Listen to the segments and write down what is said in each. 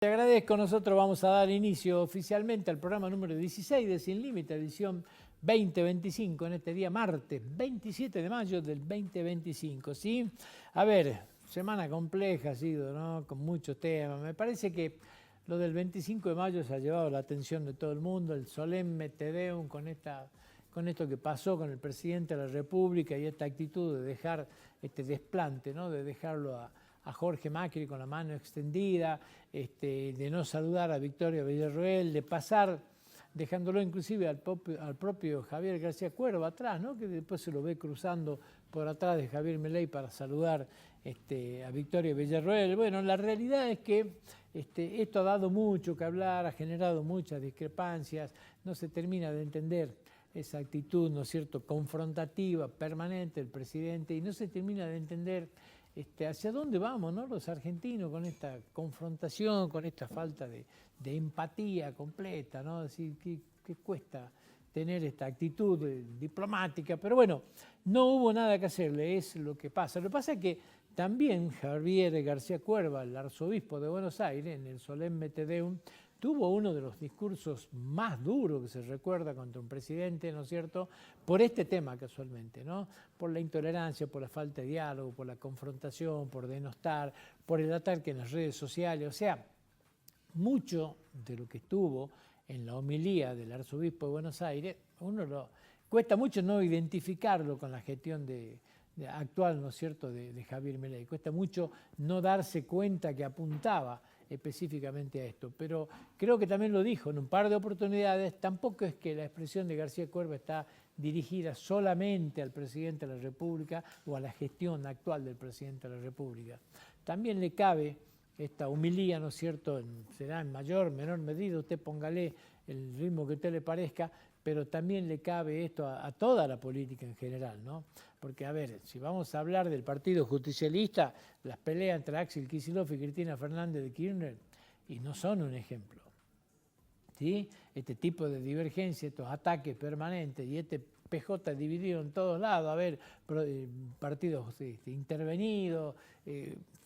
Te agradezco, nosotros vamos a dar inicio oficialmente al programa número 16 de Sin Límite, edición 2025, en este día martes 27 de mayo del 2025, ¿sí? A ver, semana compleja ha sido, ¿no? Con muchos temas. Me parece que lo del 25 de mayo se ha llevado la atención de todo el mundo, el solemne Te Deum con esto que pasó con el presidente de la República y esta actitud de dejar este desplante, ¿no? De dejarlo a Jorge Macri con la mano extendida, de no saludar a Victoria Villarroel, de pasar, dejándolo inclusive al propio Javier García Cuervo atrás, ¿no? Que después se lo ve cruzando por atrás de Javier Milei para saludar a Victoria Villarroel. Bueno, la realidad es que esto ha dado mucho que hablar, ha generado muchas discrepancias, no se termina de entender esa actitud, ¿no es cierto?, confrontativa, permanente del presidente, y no se termina de entender hacia dónde vamos, ¿no?, los argentinos con esta confrontación, con esta falta de empatía completa, ¿no? Es decir, ¿qué cuesta tener esta actitud diplomática? Pero bueno, no hubo nada que hacerle, es lo que pasa. Lo que pasa es que también Javier García Cuerva, el arzobispo de Buenos Aires, en el solemne Te Deum, tuvo uno de los discursos más duros que se recuerda contra un presidente, ¿no es cierto?, por este tema casualmente, ¿no?, por la intolerancia, por la falta de diálogo, por la confrontación, por denostar, por el ataque en las redes sociales. O sea, mucho de lo que estuvo en la homilía del arzobispo de Buenos Aires, cuesta mucho no identificarlo con la gestión actual, ¿no es cierto?, de Javier Milei. Cuesta mucho no darse cuenta que apuntaba específicamente a esto, pero creo que también lo dijo en un par de oportunidades. Tampoco es que la expresión de García Cuerva está dirigida solamente al presidente de la República o a la gestión actual del presidente de la República. También le cabe esta humilía, ¿no es cierto?, será en mayor o menor medida, usted póngale el ritmo que a usted le parezca, pero también le cabe esto a toda la política en general, ¿no? Porque, a ver, si vamos a hablar del Partido Justicialista, las peleas entre Axel Kicillof y Cristina Fernández de Kirchner, y no son un ejemplo, ¿sí? Este tipo de divergencia, estos ataques permanentes y este PJ dividido en todos lados, a ver, partidos intervenidos,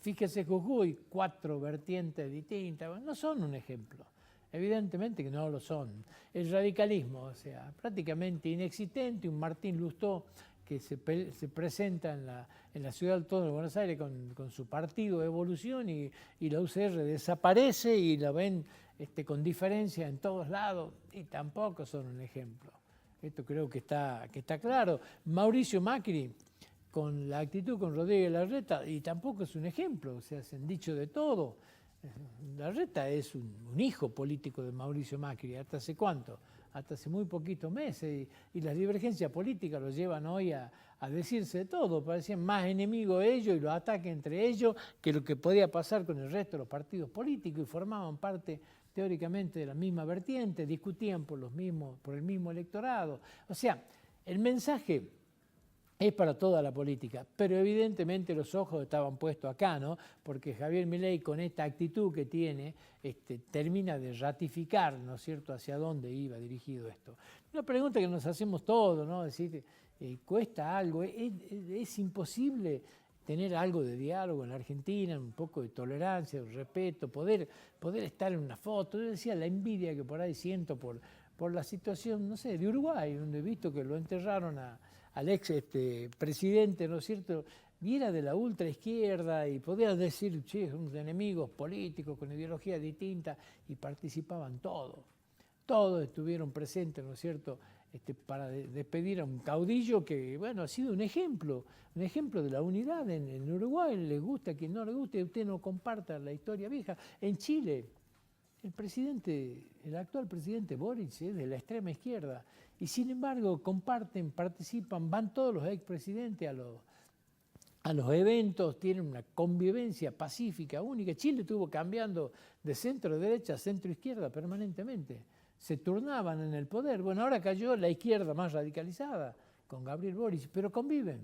fíjese Jujuy, 4 vertientes distintas, bueno, no son un ejemplo. Evidentemente que no lo son. El radicalismo, o sea, prácticamente inexistente, un Martín Lustó que se presenta en la ciudad autónoma de Buenos Aires con su partido Evolución y la UCR desaparece y la ven con diferencia en todos lados y tampoco son un ejemplo. Esto creo que está claro. Mauricio Macri con la actitud con Rodríguez Larreta y tampoco es un ejemplo, o sea, se han dicho de todo. Larreta es un hijo político de Mauricio Macri, ¿hasta hace cuánto? Hasta hace muy poquitos meses, y las divergencias políticas los llevan hoy a decirse de todo, parecían más enemigos ellos y los ataques entre ellos que lo que podía pasar con el resto de los partidos políticos, y formaban parte teóricamente de la misma vertiente, discutían por el mismo electorado. O sea, el mensaje es para toda la política, pero evidentemente los ojos estaban puestos acá, ¿no? Porque Javier Milei, con esta actitud que tiene, termina de ratificar, ¿no es cierto?, hacia dónde iba dirigido esto. Una pregunta que nos hacemos todos, ¿no? Es decir, ¿cuesta algo? ¿Es imposible tener algo de diálogo en la Argentina, un poco de tolerancia, de respeto, poder estar en una foto? Yo decía la envidia que por ahí siento por la situación, no sé, de Uruguay, donde he visto que lo enterraron al ex presidente, ¿no es cierto?, y era de la ultraizquierda y podía decir, che, unos enemigos políticos con ideologías distintas, y participaban todos estuvieron presentes, ¿no es cierto?, para despedir a un caudillo que, bueno, ha sido un ejemplo de la unidad en Uruguay. Les gusta, a quien no le guste, usted no comparta la historia vieja. En Chile, el actual presidente Boric es de la extrema izquierda, y sin embargo comparten, participan, van todos los expresidentes a los eventos, tienen una convivencia pacífica única. Chile estuvo cambiando de centro derecha a centro izquierda permanentemente, se turnaban en el poder. Bueno, ahora cayó la izquierda más radicalizada con Gabriel Boric, pero conviven.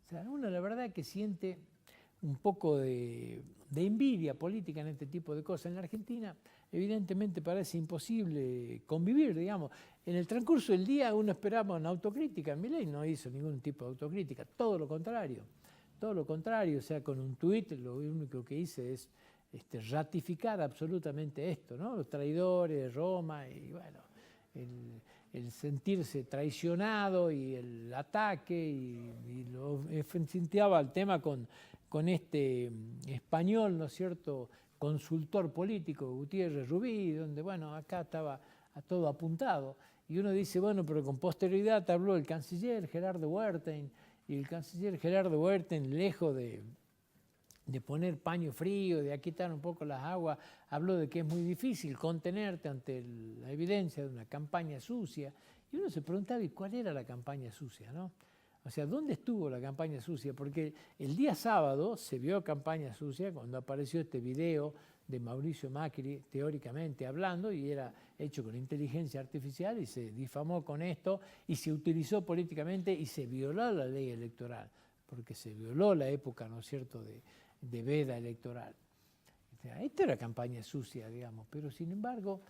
O sea, uno la verdad que siente un poco de envidia política en este tipo de cosas. En la Argentina evidentemente parece imposible convivir, digamos. En el transcurso del día uno esperaba una autocrítica. Milei no hizo ningún tipo de autocrítica, todo lo contrario, o sea, con un tuit lo único que hice es ratificar absolutamente esto, ¿no? Los traidores, Roma, y bueno, el sentirse traicionado y el ataque, y lo enfrentaba el tema con este español, ¿no es cierto?, consultor político, Gutiérrez Rubí, donde, bueno, acá estaba a todo apuntado. Y uno dice, bueno, pero con posterioridad habló el canciller Gerardo Wertheim, y el canciller Gerardo Wertheim, lejos de poner paño frío, de aquietar un poco las aguas, habló de que es muy difícil contenerte ante la evidencia de una campaña sucia. Y uno se preguntaba, ¿y cuál era la campaña sucia, no? O sea, ¿dónde estuvo la campaña sucia? Porque el día sábado se vio campaña sucia cuando apareció este video de Mauricio Macri, teóricamente hablando, y era hecho con inteligencia artificial, y se difamó con esto, y se utilizó políticamente, y se violó la ley electoral, porque se violó la época, ¿no es cierto?, de veda electoral. O sea, esta era campaña sucia, digamos, pero sin embargo,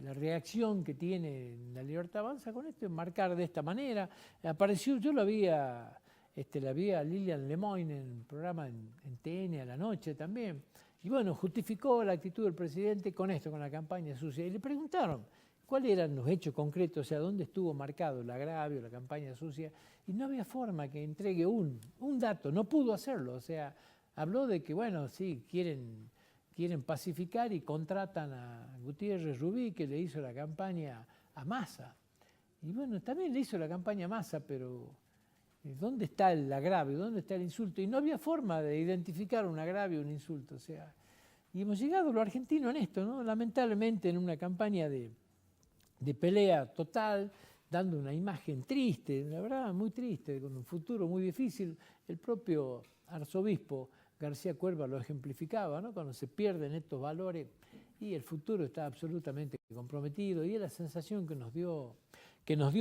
la reacción que tiene La Libertad Avanza con esto es marcar de esta manera. Apareció, yo la vi a Lilian Lemoyne en el programa en TN a la noche también, y bueno, justificó la actitud del presidente con esto, con la campaña sucia, y le preguntaron cuáles eran los hechos concretos, o sea, dónde estuvo marcado el agravio, la campaña sucia, y no había forma que entregue un dato, no pudo hacerlo, o sea, habló de que, bueno, sí, quieren pacificar y contratan a Gutiérrez Rubí, que le hizo la campaña a Massa. Y bueno, también le hizo la campaña a Massa, pero ¿dónde está el agravio? ¿Dónde está el insulto? Y no había forma de identificar un agravio o un insulto. O sea, y hemos llegado a lo argentino en esto, ¿no? Lamentablemente en una campaña de pelea total, dando una imagen triste, la verdad muy triste, con un futuro muy difícil. El propio arzobispo García Cuerva lo ejemplificaba, ¿no? Cuando se pierden estos valores y el futuro está absolutamente comprometido, y es la sensación que nos dio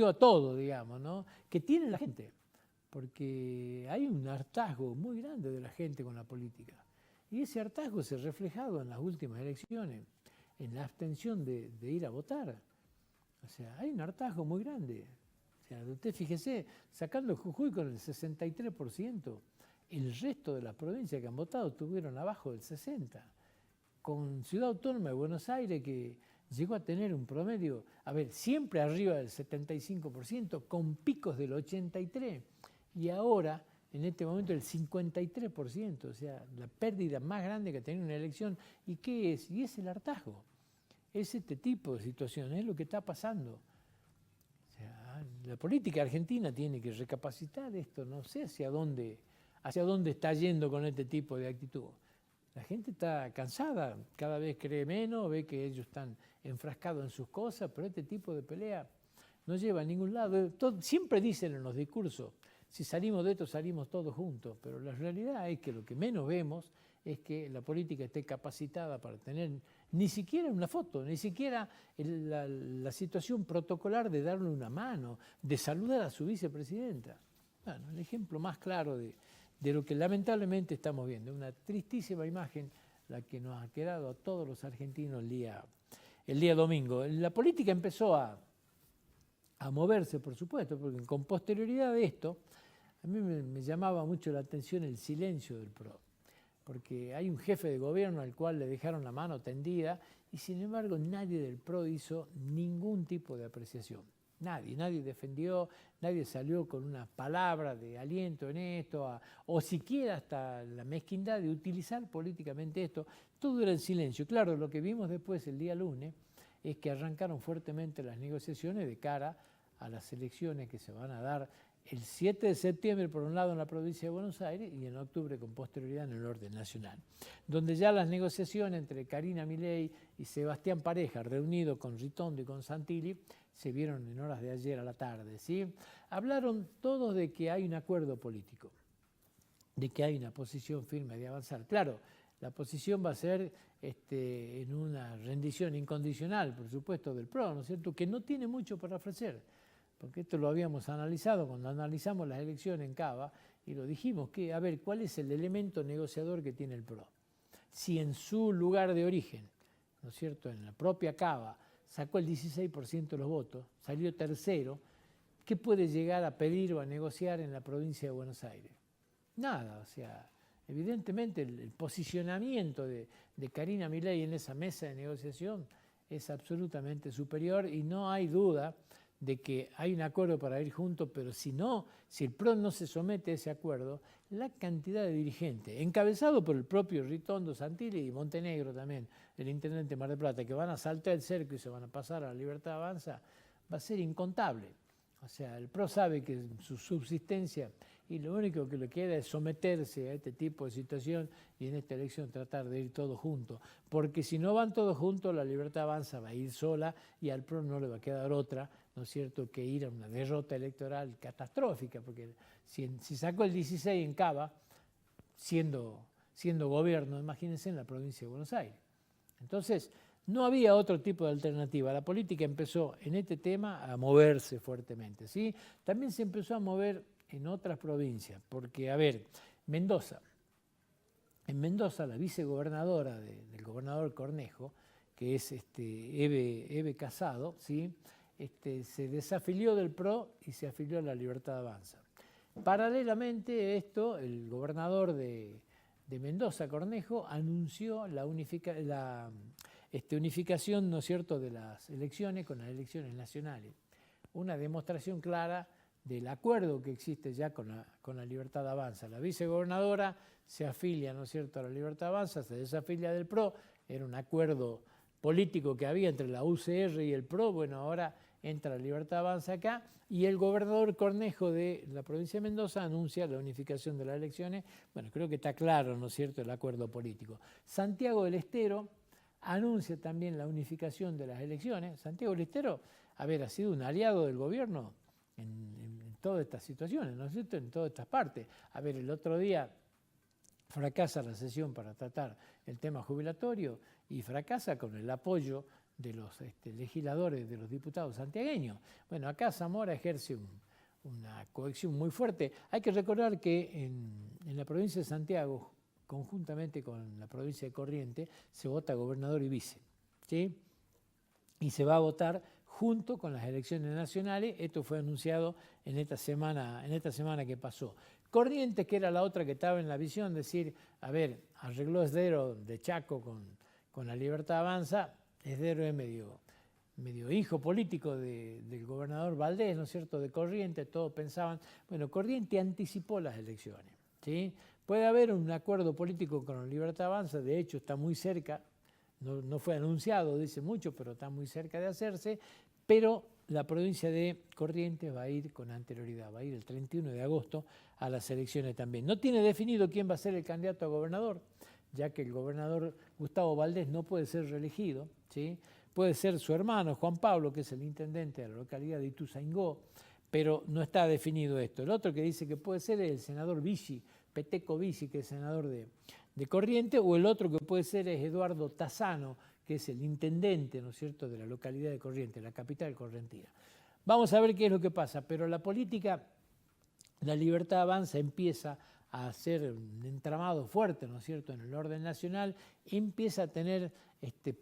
a todos, digamos, ¿no? Que tiene la gente, porque hay un hartazgo muy grande de la gente con la política, y ese hartazgo se ha reflejado en las últimas elecciones, en la abstención de ir a votar. O sea, hay un hartazgo muy grande. O sea, usted fíjese, sacando Jujuy con el 63%, el resto de las provincias que han votado tuvieron abajo del 60%. Con Ciudad Autónoma de Buenos Aires, que llegó a tener un promedio, a ver, siempre arriba del 75%, con picos del 83%, y ahora, en este momento, el 53%, o sea, la pérdida más grande que ha tenido una elección. ¿Y qué es? Y es el hartazgo. Es este tipo de situaciones, es lo que está pasando. O sea, la política argentina tiene que recapacitar esto, no sé hacia dónde está yendo con este tipo de actitud. La gente está cansada, cada vez cree menos, ve que ellos están enfrascados en sus cosas, pero este tipo de pelea no lleva a ningún lado. Siempre dicen en los discursos, si salimos de esto salimos todos juntos, pero la realidad es que lo que menos vemos es que la política esté capacitada para tener ni siquiera una foto, ni siquiera la situación protocolar de darle una mano, de saludar a su vicepresidenta. Bueno, el ejemplo más claro de lo que lamentablemente estamos viendo, una tristísima imagen la que nos ha quedado a todos los argentinos el día domingo. La política empezó a moverse, por supuesto, porque con posterioridad de esto, a mí me llamaba mucho la atención el silencio del PRO, porque hay un jefe de gobierno al cual le dejaron la mano tendida, y sin embargo nadie del PRO hizo ningún tipo de apreciación. Nadie defendió, nadie salió con una palabra de aliento en esto, o siquiera hasta la mezquindad de utilizar políticamente esto. Todo era en silencio. Claro, lo que vimos después el día lunes es que arrancaron fuertemente las negociaciones de cara a las elecciones que se van a dar el 7 de septiembre, por un lado, en la provincia de Buenos Aires, y en octubre, con posterioridad, en el orden nacional, donde ya las negociaciones entre Karina Milei y Sebastián Pareja, reunidos con Ritondo y con Santilli, se vieron en horas de ayer a la tarde, ¿sí? Hablaron todos de que hay un acuerdo político, de que hay una posición firme de avanzar. Claro, la posición va a ser en una rendición incondicional, por supuesto, del PRO, ¿no es cierto?, que no tiene mucho para ofrecer, porque esto lo habíamos analizado cuando analizamos las elecciones en Cava, y lo dijimos, que a ver, ¿cuál es el elemento negociador que tiene el PRO? Si en su lugar de origen, ¿no es cierto?, en la propia Cava, sacó el 16% de los votos, salió tercero, ¿qué puede llegar a pedir o a negociar en la provincia de Buenos Aires? Nada, o sea, evidentemente el posicionamiento de Karina Milei en esa mesa de negociación es absolutamente superior y no hay duda de que hay un acuerdo para ir juntos, pero si el PRO no se somete a ese acuerdo, la cantidad de dirigentes, encabezado por el propio Ritondo, Santilli y Montenegro también, el intendente de Mar del Plata, que van a saltar el cerco y se van a pasar a la Libertad Avanza, va a ser incontable. O sea, el PRO sabe que su subsistencia y lo único que le queda es someterse a este tipo de situación y en esta elección tratar de ir todos juntos. Porque si no van todos juntos, la Libertad Avanza va a ir sola y al PRO no le va a quedar otra, ¿no es cierto?, que ir a una derrota electoral catastrófica, porque si sacó el 16 en Cava, siendo gobierno, imagínense en la provincia de Buenos Aires. Entonces, no había otro tipo de alternativa. La política empezó en este tema a moverse fuertemente, ¿sí? También se empezó a mover en otras provincias, porque, a ver, Mendoza. En Mendoza, la vicegobernadora del gobernador Cornejo, que es Eve Casado, ¿sí?, se desafilió del PRO y se afilió a la Libertad Avanza. Paralelamente a esto, el gobernador de Mendoza, Cornejo, anunció la unificación, ¿no es cierto?, de las elecciones con las elecciones nacionales. Una demostración clara del acuerdo que existe ya con la Libertad Avanza. La vicegobernadora se afilia, ¿no es cierto?, a la Libertad Avanza, se desafilia del PRO, era un acuerdo político que había entre la UCR y el PRO, bueno, ahora entra la Libertad Avanza acá, y el gobernador Cornejo de la provincia de Mendoza anuncia la unificación de las elecciones. Bueno, creo que está claro, ¿no es cierto?, el acuerdo político. Santiago del Estero anuncia también la unificación de las elecciones. Santiago del Estero, ha sido un aliado del gobierno en todas estas situaciones, ¿no es cierto?, en todas estas partes. El otro día fracasa la sesión para tratar el tema jubilatorio y fracasa con el apoyo de los legisladores, de los diputados santiagueños. Bueno, acá Zamora ejerce una cohesión muy fuerte. Hay que recordar que en la provincia de Santiago, conjuntamente con la provincia de Corrientes, se vota gobernador y vice, ¿sí? Y se va a votar junto con las elecciones nacionales. Esto fue anunciado en esta semana que pasó. Corrientes, que era la otra que estaba en la visión, decir, arregló Esdero de Chaco con la Libertad Avanza. Esdero es medio hijo político del gobernador Valdés, ¿no es cierto?, de Corrientes. Todos pensaban, bueno, Corrientes anticipó las elecciones, ¿sí? Puede haber un acuerdo político con la Libertad Avanza, de hecho está muy cerca, no fue anunciado, dice mucho, pero está muy cerca de hacerse, pero la provincia de Corrientes va a ir con anterioridad, va a ir el 31 de agosto a las elecciones también. No tiene definido quién va a ser el candidato a gobernador, ya que el gobernador Gustavo Valdés no puede ser reelegido, ¿sí? Puede ser su hermano Juan Pablo, que es el intendente de la localidad de Ituzaingó, pero no está definido esto. El otro que dice que puede ser es el senador Vichy, Peteco Vichy, que es senador de Corrientes, o el otro que puede ser es Eduardo Tassano, que es el intendente, ¿no es cierto?, de la localidad de Corrientes, la capital correntina. Vamos a ver qué es lo que pasa, pero la política, la Libertad Avanza empieza a hacer un entramado fuerte, ¿no es cierto?, en el orden nacional, empieza a tener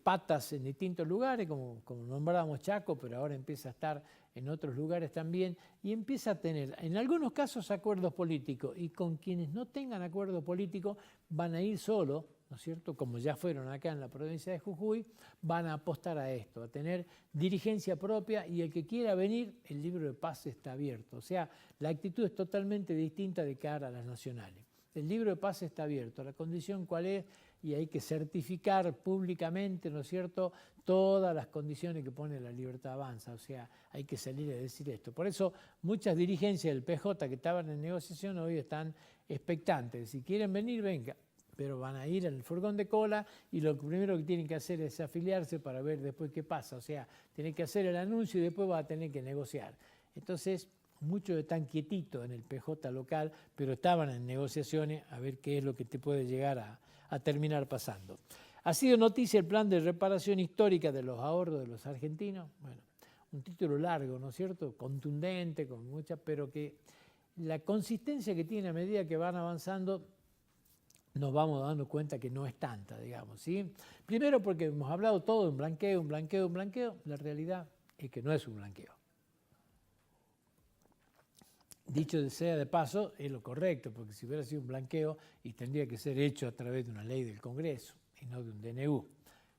patas en distintos lugares, como nombrábamos Chaco, pero ahora empieza a estar en otros lugares también, y empieza a tener, en algunos casos, acuerdos políticos, y con quienes no tengan acuerdo político van a ir solo, ¿no es cierto?, como ya fueron acá en la provincia de Jujuy, van a apostar a esto, a tener dirigencia propia, y el que quiera venir, el libro de paz está abierto. O sea, la actitud es totalmente distinta de cara a las nacionales. El libro de paz está abierto. La condición cuál es, y hay que certificar públicamente, ¿no es cierto?, todas las condiciones que pone la Libertad Avanza. O sea, hay que salir a decir esto. Por eso muchas dirigencias del PJ que estaban en negociación hoy están expectantes. Si quieren venir, venga, pero van a ir al furgón de cola y lo primero que tienen que hacer es afiliarse para ver después qué pasa. O sea, tienen que hacer el anuncio y después va a tener que negociar. Entonces, muchos están quietitos en el PJ local, pero estaban en negociaciones a ver qué es lo que te puede llegar a terminar pasando. Ha sido noticia el plan de reparación histórica de los ahorros de los argentinos. Bueno, un título largo, ¿no es cierto?, contundente, con mucha, pero que la consistencia que tiene a medida que van avanzando nos vamos dando cuenta que no es tanta, digamos, ¿sí? Primero porque hemos hablado todo de un blanqueo, un blanqueo, un blanqueo. La realidad es que no es un blanqueo. Dicho sea de paso, es lo correcto, porque si hubiera sido un blanqueo y tendría que ser hecho a través de una ley del Congreso y no de un DNU,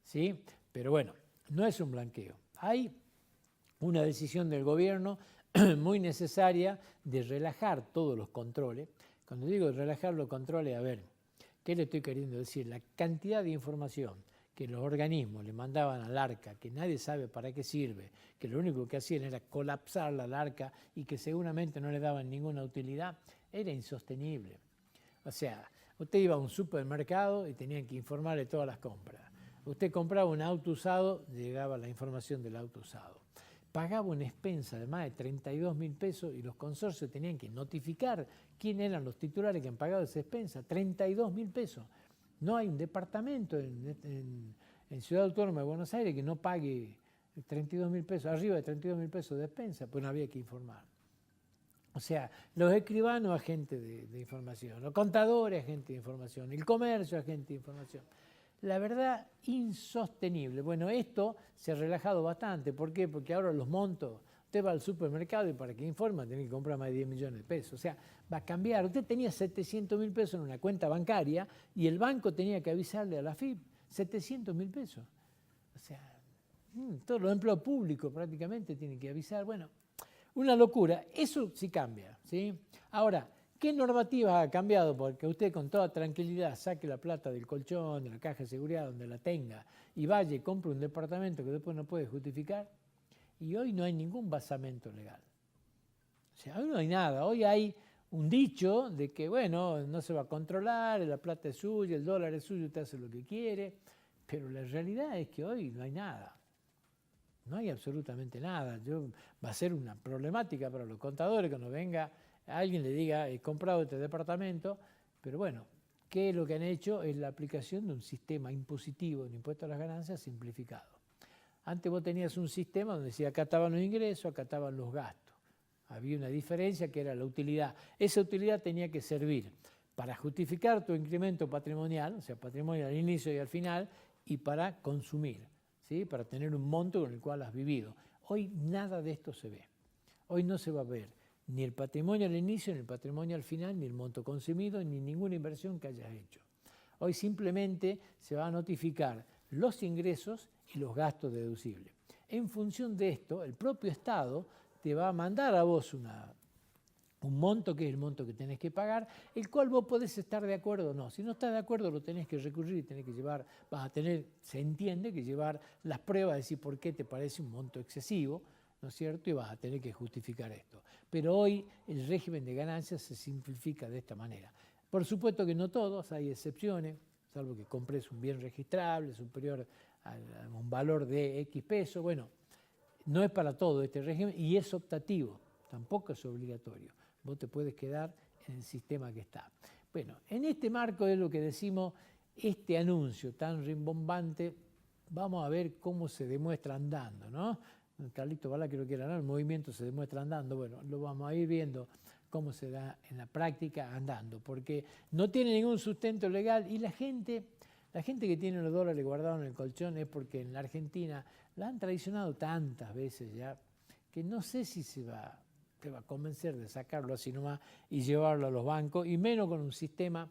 ¿sí? Pero bueno, no es un blanqueo. Hay una decisión del gobierno muy necesaria de relajar todos los controles. Cuando digo relajar los controles, a ver, ¿qué le estoy queriendo decir? La cantidad de información que los organismos le mandaban al ARCA, que nadie sabe para qué sirve, que lo único que hacían era colapsar la ARCA y que seguramente no le daban ninguna utilidad, era insostenible. O sea, usted iba a un supermercado y tenían que informarle todas las compras. Usted compraba un auto usado, llegaba la información del auto usado. Pagaba una expensa de más de 32.000 pesos y los consorcios tenían que notificar quién eran los titulares que han pagado esa expensa, 32.000 pesos. No hay un departamento en Ciudad Autónoma de Buenos Aires que no pague 32.000 pesos, arriba de 32.000 pesos de expensa, pues no había que informar. O sea, los escribanos, agentes de información, los contadores, agentes de información, el comercio, agente de información. La verdad, insostenible. Bueno, esto se ha relajado bastante. ¿Por qué? Porque ahora los montos, usted va al supermercado y para que informa tiene que comprar más de 10 millones de pesos. O sea, va a cambiar. Usted tenía 700.000 pesos en una cuenta bancaria y el banco tenía que avisarle a la AFIP 700.000 pesos. O sea, todos los empleados públicos prácticamente tienen que avisar. Bueno, una locura. Eso sí cambia, ¿sí? Ahora, ¿qué normativas ha cambiado? Porque usted con toda tranquilidad saque la plata del colchón, de la caja de seguridad, donde la tenga, y vaya y compre un departamento que después no puede justificar. Y hoy no hay ningún basamento legal. O sea, hoy no hay nada. Hoy hay un dicho de que, bueno, no se va a controlar, la plata es suya, el dólar es suyo, usted hace lo que quiere. Pero la realidad es que hoy no hay nada. No hay absolutamente nada. Va a ser una problemática para los contadores cuando venga alguien le diga, he comprado este departamento, pero bueno, ¿qué es lo que han hecho? Es la aplicación de un sistema impositivo de impuesto a las ganancias simplificado. Antes vos tenías un sistema donde decía acá estaban los ingresos, acá estaban los gastos. Había una diferencia que era la utilidad. Esa utilidad tenía que servir para justificar tu incremento patrimonial, o sea, patrimonio al inicio y al final, y para consumir, ¿sí? Para tener un monto con el cual has vivido. Hoy nada de esto se ve. Hoy no se va a ver ni el patrimonio al inicio, ni el patrimonio al final, ni el monto consumido, ni ninguna inversión que hayas hecho. Hoy simplemente se va a notificar los ingresos y los gastos deducibles. En función de esto, el propio Estado te va a mandar a vos un monto, que es el monto que tenés que pagar, el cual vos podés estar de acuerdo o no. Si no estás de acuerdo, lo tenés que recurrir y tenés que llevar, vas a tener, se entiende, que llevar las pruebas, decir por qué te parece un monto excesivo, ¿no es cierto? Y vas a tener que justificar esto. Pero hoy el régimen de ganancias se simplifica de esta manera. Por supuesto que no todos, hay excepciones, salvo que compres un bien registrable superior a un valor de X pesos. Bueno, no es para todo este régimen y es optativo, tampoco es obligatorio. Vos te puedes quedar en el sistema que está. Bueno, en este marco es lo que decimos, este anuncio tan rimbombante, vamos a ver cómo se demuestra andando, ¿no? Carlito Balá que lo quiera, ¿no? El movimiento se demuestra andando. Bueno, lo vamos a ir viendo cómo se da en la práctica andando, porque no tiene ningún sustento legal y la gente que tiene los dólares guardados en el colchón es porque en la Argentina la han traicionado tantas veces ya, que no sé si te va a convencer de sacarlo así nomás y llevarlo a los bancos, y menos con un sistema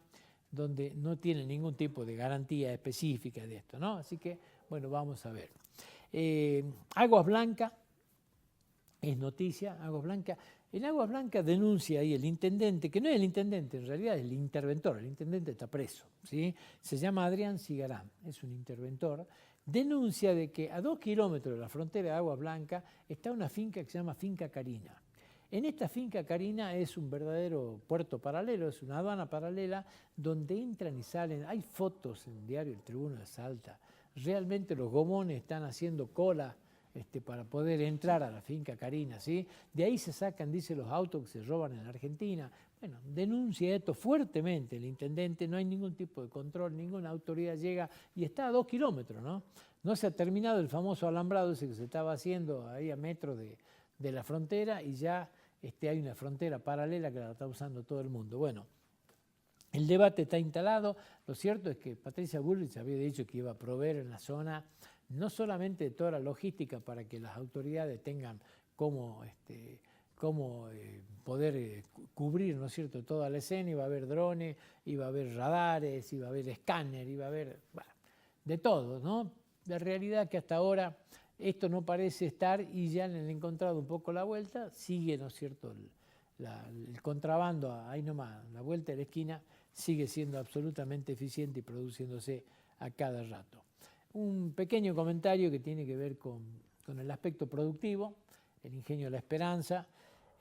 donde no tiene ningún tipo de garantía específica de esto, ¿no? Así que, bueno, vamos a ver. Aguas Blancas, es noticia, Aguas Blancas. En Aguas Blancas denuncia ahí el intendente, que no es el intendente, en realidad es el interventor, el intendente está preso, ¿sí? Se llama Adrián Cigarán, es un interventor, denuncia de que a 2 kilómetros de la frontera de Aguas Blancas está una finca que se llama Finca Carina. En esta Finca Carina es un verdadero puerto paralelo, es una aduana paralela donde entran y salen, hay fotos en el diario El Tribuno de Salta, realmente los gomones están haciendo cola para poder entrar a la Finca Carina, ¿sí? De ahí se sacan, dice, los autos que se roban en Argentina. Bueno, denuncia esto fuertemente el intendente, no hay ningún tipo de control, ninguna autoridad llega y está a 2 kilómetros, ¿no? No se ha terminado el famoso alambrado ese que se estaba haciendo ahí a metros de la frontera y ya hay una frontera paralela que la está usando todo el mundo. Bueno, el debate está instalado. Lo cierto es que Patricia Bullrich había dicho que iba a proveer en la zona no solamente toda la logística para que las autoridades tengan cómo poder cubrir, ¿no es cierto?, toda la escena. Iba a haber drones, iba a haber radares, iba a haber escáner, iba a haber, bueno, de todo, ¿no? La realidad es que hasta ahora esto no parece estar, y ya le han encontrado un poco la vuelta. Sigue, ¿no es cierto?, el contrabando ahí nomás, la vuelta de la esquina, sigue siendo absolutamente eficiente y produciéndose a cada rato. Un pequeño comentario que tiene que ver con el aspecto productivo. El Ingenio La Esperanza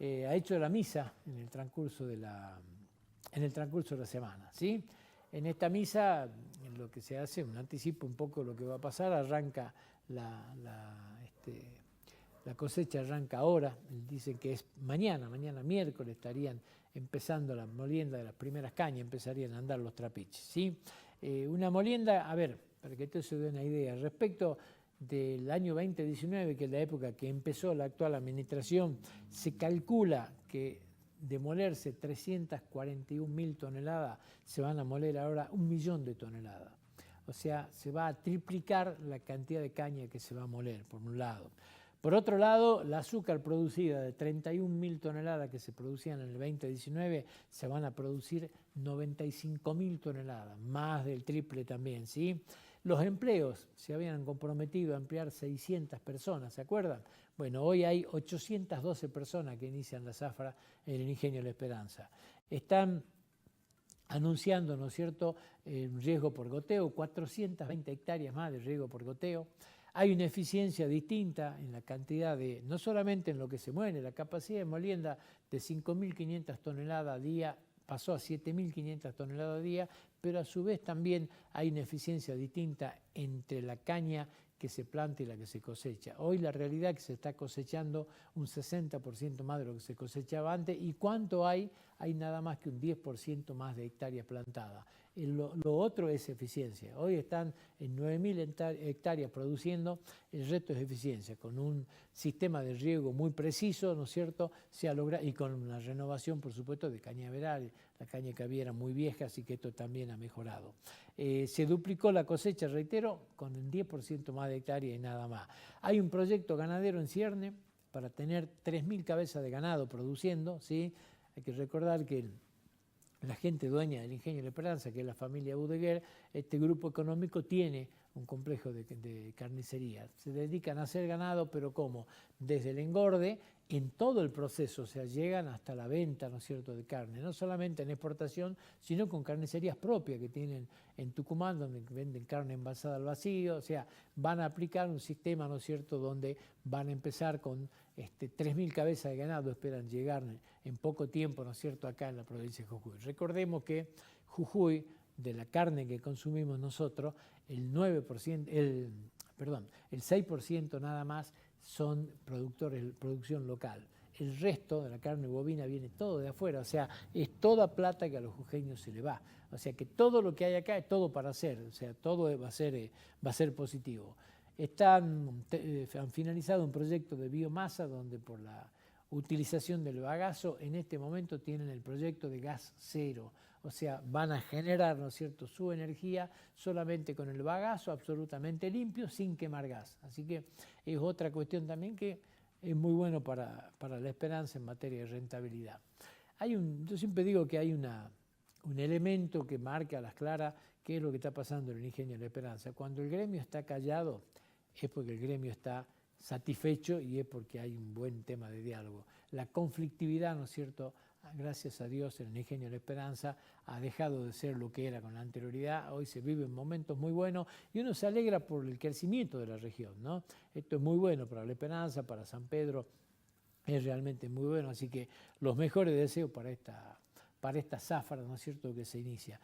ha hecho la misa en el transcurso de la semana, ¿sí? En esta misa, en lo que se hace, un anticipo un poco de lo que va a pasar. Arranca la cosecha, arranca ahora. Dicen que es mañana miércoles estarían empezando la molienda de las primeras cañas, empezarían a andar los trapiches, ¿sí? Una molienda, a ver, para que usted se dé una idea, respecto del año 2019, que es la época que empezó la actual administración, se calcula que de molerse 341.000 toneladas, se van a moler ahora 1 millón de toneladas. O sea, se va a triplicar la cantidad de caña que se va a moler, por un lado. Por otro lado, el azúcar producida de 31.000 toneladas que se producían en el 2019, se van a producir 95.000 toneladas, más del triple también, ¿sí? Los empleos se habían comprometido a emplear 600 personas, ¿se acuerdan? Bueno, hoy hay 812 personas que inician la zafra en el Ingenio La Esperanza. Están anunciando, ¿no es cierto?, riego por goteo, 420 hectáreas más de riego por goteo. Hay una eficiencia distinta en la cantidad de, no solamente en lo que se muere, la capacidad de molienda de 5.500 toneladas al día pasó a 7.500 toneladas al día, pero a su vez también hay una eficiencia distinta entre la caña que se planta y la que se cosecha. Hoy la realidad es que se está cosechando un 60% más de lo que se cosechaba antes. ¿Y cuánto hay? Hay nada más que un 10% más de hectáreas plantadas. Lo otro es eficiencia. Hoy están en 9.000 hectáreas produciendo, el resto es eficiencia. Con un sistema de riego muy preciso, ¿no es cierto?, se ha logrado, y con una renovación, por supuesto, de cañaveral. La caña que había era muy vieja, así que esto también ha mejorado. Se duplicó la cosecha, reitero, con el 10% más de hectáreas y nada más. Hay un proyecto ganadero en cierne para tener 3.000 cabezas de ganado produciendo, ¿sí? Hay que recordar que la gente dueña del Ingenio La Esperanza, que es la familia Budeguer, este grupo económico tiene un complejo de carnicería. Se dedican a hacer ganado, pero ¿cómo? Desde el engorde, en todo el proceso, o sea, llegan hasta la venta, ¿no es cierto?, de carne, no solamente en exportación, sino con carnicerías propias que tienen en Tucumán, donde venden carne envasada al vacío. O sea, van a aplicar un sistema, ¿no es cierto?, donde van a empezar con 3.000 cabezas de ganado, esperan llegar en poco tiempo, ¿no es cierto?, acá en la provincia de Jujuy. Recordemos que Jujuy, de la carne que consumimos nosotros, el 6% nada más son producción local. El resto de la carne bovina viene todo de afuera, o sea, es toda plata que a los jujeños se le va. O sea, que todo lo que hay acá es todo para hacer, o sea, todo va a ser positivo. Han finalizado un proyecto de biomasa donde por la utilización del bagazo, en este momento tienen el proyecto de gas cero. O sea, van a generar, ¿no es cierto?, su energía solamente con el bagazo, absolutamente limpio, sin quemar gas. Así que es otra cuestión también que es muy bueno para La Esperanza en materia de rentabilidad. Yo siempre digo que hay un elemento que marca a las claras qué es lo que está pasando en el Ingenio La Esperanza. Cuando el gremio está callado, es porque el gremio está satisfecho y es porque hay un buen tema de diálogo. La conflictividad, ¿no es cierto?, gracias a Dios, en el Ingenio La Esperanza ha dejado de ser lo que era con la anterioridad. Hoy se viven momentos muy buenos y uno se alegra por el crecimiento de la región, ¿no? Esto es muy bueno para La Esperanza, para San Pedro, es realmente muy bueno. Así que los mejores deseos para esta zafra, ¿no es cierto?, que se inicia.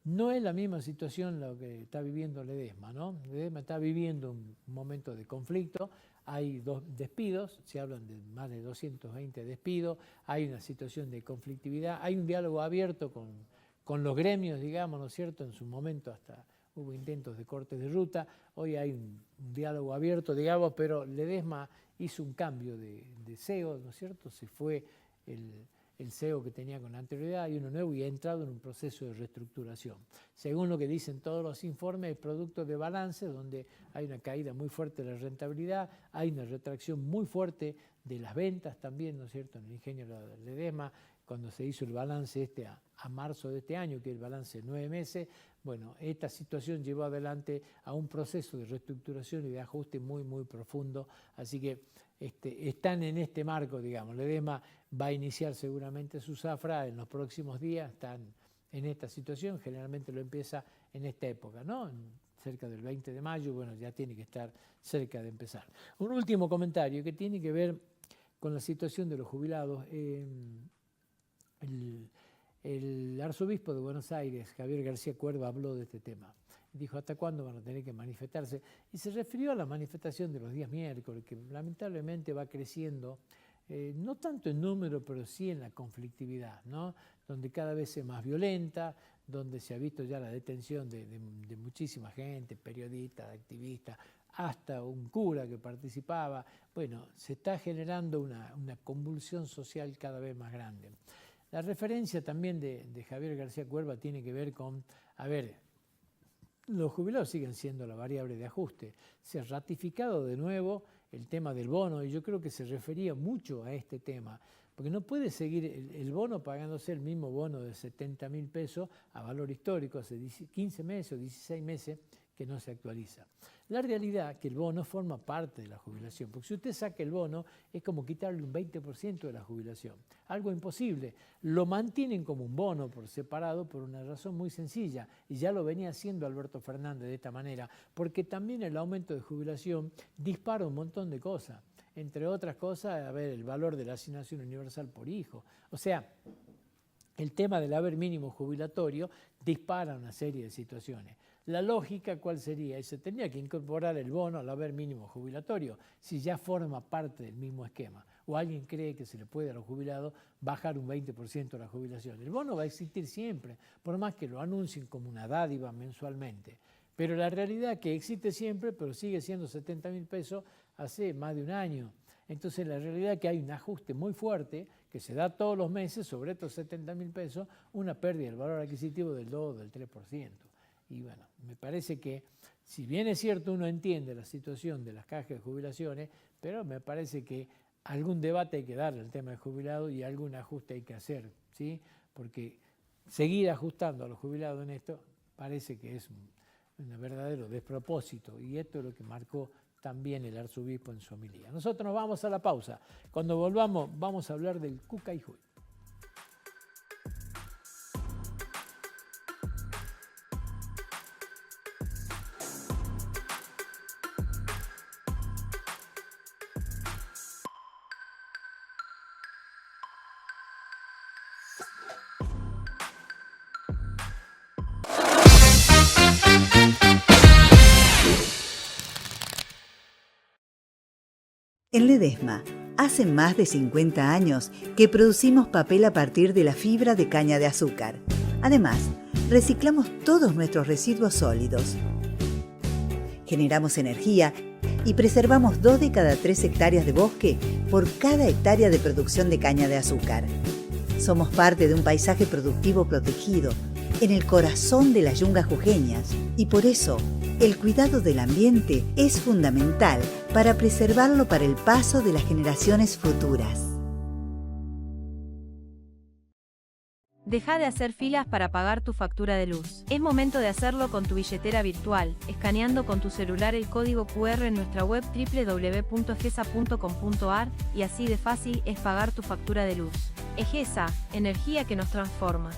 No es la misma situación lo que está viviendo Ledesma, ¿no? Ledesma está viviendo un momento de conflicto. Hay 2 despidos, se hablan de más de 220 despidos, hay una situación de conflictividad, hay un diálogo abierto con los gremios, digamos, ¿no es cierto? En su momento hasta hubo intentos de cortes de ruta, hoy hay un diálogo abierto, digamos, pero Ledesma hizo un cambio de CEO, ¿no es cierto? Se fue el el CEO que tenía con anterioridad, hay uno nuevo y ha entrado en un proceso de reestructuración. Según lo que dicen todos los informes, es producto de balance donde hay una caída muy fuerte de la rentabilidad, hay una retracción muy fuerte de las ventas también, ¿no es cierto?, en el ingenio Ledesma, cuando se hizo el balance a marzo de este año, que es el balance de 9 meses, bueno, esta situación llevó adelante a un proceso de reestructuración y de ajuste muy, muy profundo, así que están en este marco, digamos. Ledesma va a iniciar seguramente su zafra en los próximos días, están en esta situación, generalmente lo empieza en esta época, ¿no? Cerca del 20 de mayo, bueno, ya tiene que estar cerca de empezar. Un último comentario que tiene que ver con la situación de los jubilados. El arzobispo de Buenos Aires, Javier García Cuerva, habló de este tema. Dijo, ¿hasta cuándo van a tener que manifestarse? Y se refirió a la manifestación de los días miércoles, que lamentablemente va creciendo, no tanto en número, pero sí en la conflictividad, ¿no? Donde cada vez es más violenta, donde se ha visto ya la detención de muchísima gente, periodistas, activistas, hasta un cura que participaba. Bueno, se está generando una convulsión social cada vez más grande. La referencia también de Javier García Cuerva tiene que ver con, los jubilados siguen siendo la variable de ajuste. Se ha ratificado de nuevo el tema del bono y yo creo que se refería mucho a este tema, porque no puede seguir el bono pagándose el mismo bono de 70.000 pesos a valor histórico, hace 15 meses o 16 meses que no se actualiza. La realidad es que el bono forma parte de la jubilación, porque si usted saca el bono es como quitarle un 20% de la jubilación. Algo imposible. Lo mantienen como un bono por separado por una razón muy sencilla, y ya lo venía haciendo Alberto Fernández de esta manera, porque también el aumento de jubilación dispara un montón de cosas. Entre otras cosas, el valor de la asignación universal por hijo. O sea, el tema del haber mínimo jubilatorio dispara una serie de situaciones. La lógica, ¿cuál sería? Se tendría que incorporar el bono al haber mínimo jubilatorio, si ya forma parte del mismo esquema. O alguien cree que se le puede a los jubilados bajar un 20% la jubilación. El bono va a existir siempre, por más que lo anuncien como una dádiva mensualmente. Pero la realidad es que existe siempre, pero sigue siendo 70.000 pesos hace más de un año. Entonces la realidad es que hay un ajuste muy fuerte que se da todos los meses sobre estos 70.000 pesos, una pérdida del valor adquisitivo del 2 o del 3%. Y bueno, me parece que, si bien es cierto, uno entiende la situación de las cajas de jubilaciones, pero me parece que algún debate hay que darle al tema del jubilado y algún ajuste hay que hacer, ¿sí? Porque seguir ajustando a los jubilados en esto parece que es un verdadero despropósito, y esto es lo que marcó también el arzobispo en su homilía. Nosotros nos vamos a la pausa. Cuando volvamos vamos a hablar del Cucayhuy. En Ledesma, hace más de 50 años que producimos papel a partir de la fibra de caña de azúcar. Además, reciclamos todos nuestros residuos sólidos. Generamos energía y preservamos 2 de cada 3 hectáreas de bosque por cada hectárea de producción de caña de azúcar. Somos parte de un paisaje productivo protegido en el corazón de las yungas jujeñas, y por eso el cuidado del ambiente es fundamental para preservarlo para el paso de las generaciones futuras. Deja de hacer filas para pagar tu factura de luz. Es momento de hacerlo con tu billetera virtual, escaneando con tu celular el código QR en nuestra web www.egesa.com.ar, y así de fácil es pagar tu factura de luz. Egesa, energía que nos transforma.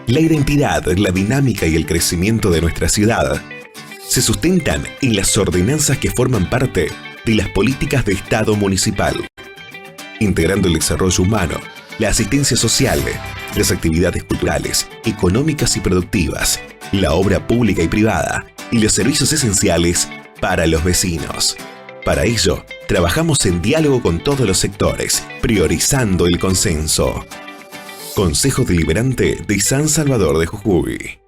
La identidad, la dinámica y el crecimiento de nuestra ciudad se sustentan en las ordenanzas que forman parte de las políticas de Estado municipal, integrando el desarrollo humano, la asistencia social, las actividades culturales, económicas y productivas, la obra pública y privada y los servicios esenciales para los vecinos. Para ello, trabajamos en diálogo con todos los sectores, priorizando el consenso. Consejo Deliberante de San Salvador de Jujuy.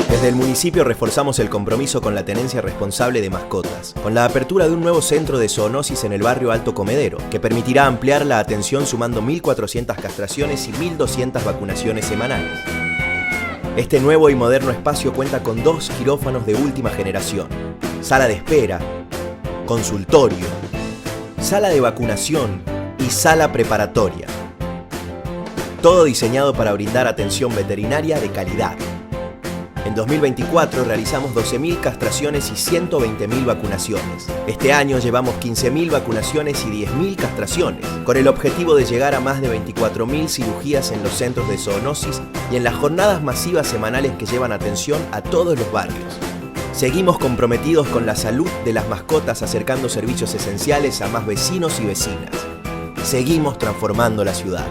Desde el municipio reforzamos el compromiso con la tenencia responsable de mascotas, con la apertura de un nuevo centro de zoonosis en el barrio Alto Comedero, que permitirá ampliar la atención sumando 1.400 castraciones y 1.200 vacunaciones semanales. Este nuevo y moderno espacio cuenta con 2 quirófanos de última generación, sala de espera, consultorio, sala de vacunación y sala preparatoria. Todo diseñado para brindar atención veterinaria de calidad. En 2024 realizamos 12.000 castraciones y 120.000 vacunaciones. Este año llevamos 15.000 vacunaciones y 10.000 castraciones, con el objetivo de llegar a más de 24.000 cirugías en los centros de zoonosis y en las jornadas masivas semanales que llevan atención a todos los barrios. Seguimos comprometidos con la salud de las mascotas, acercando servicios esenciales a más vecinos y vecinas. Seguimos transformando la ciudad.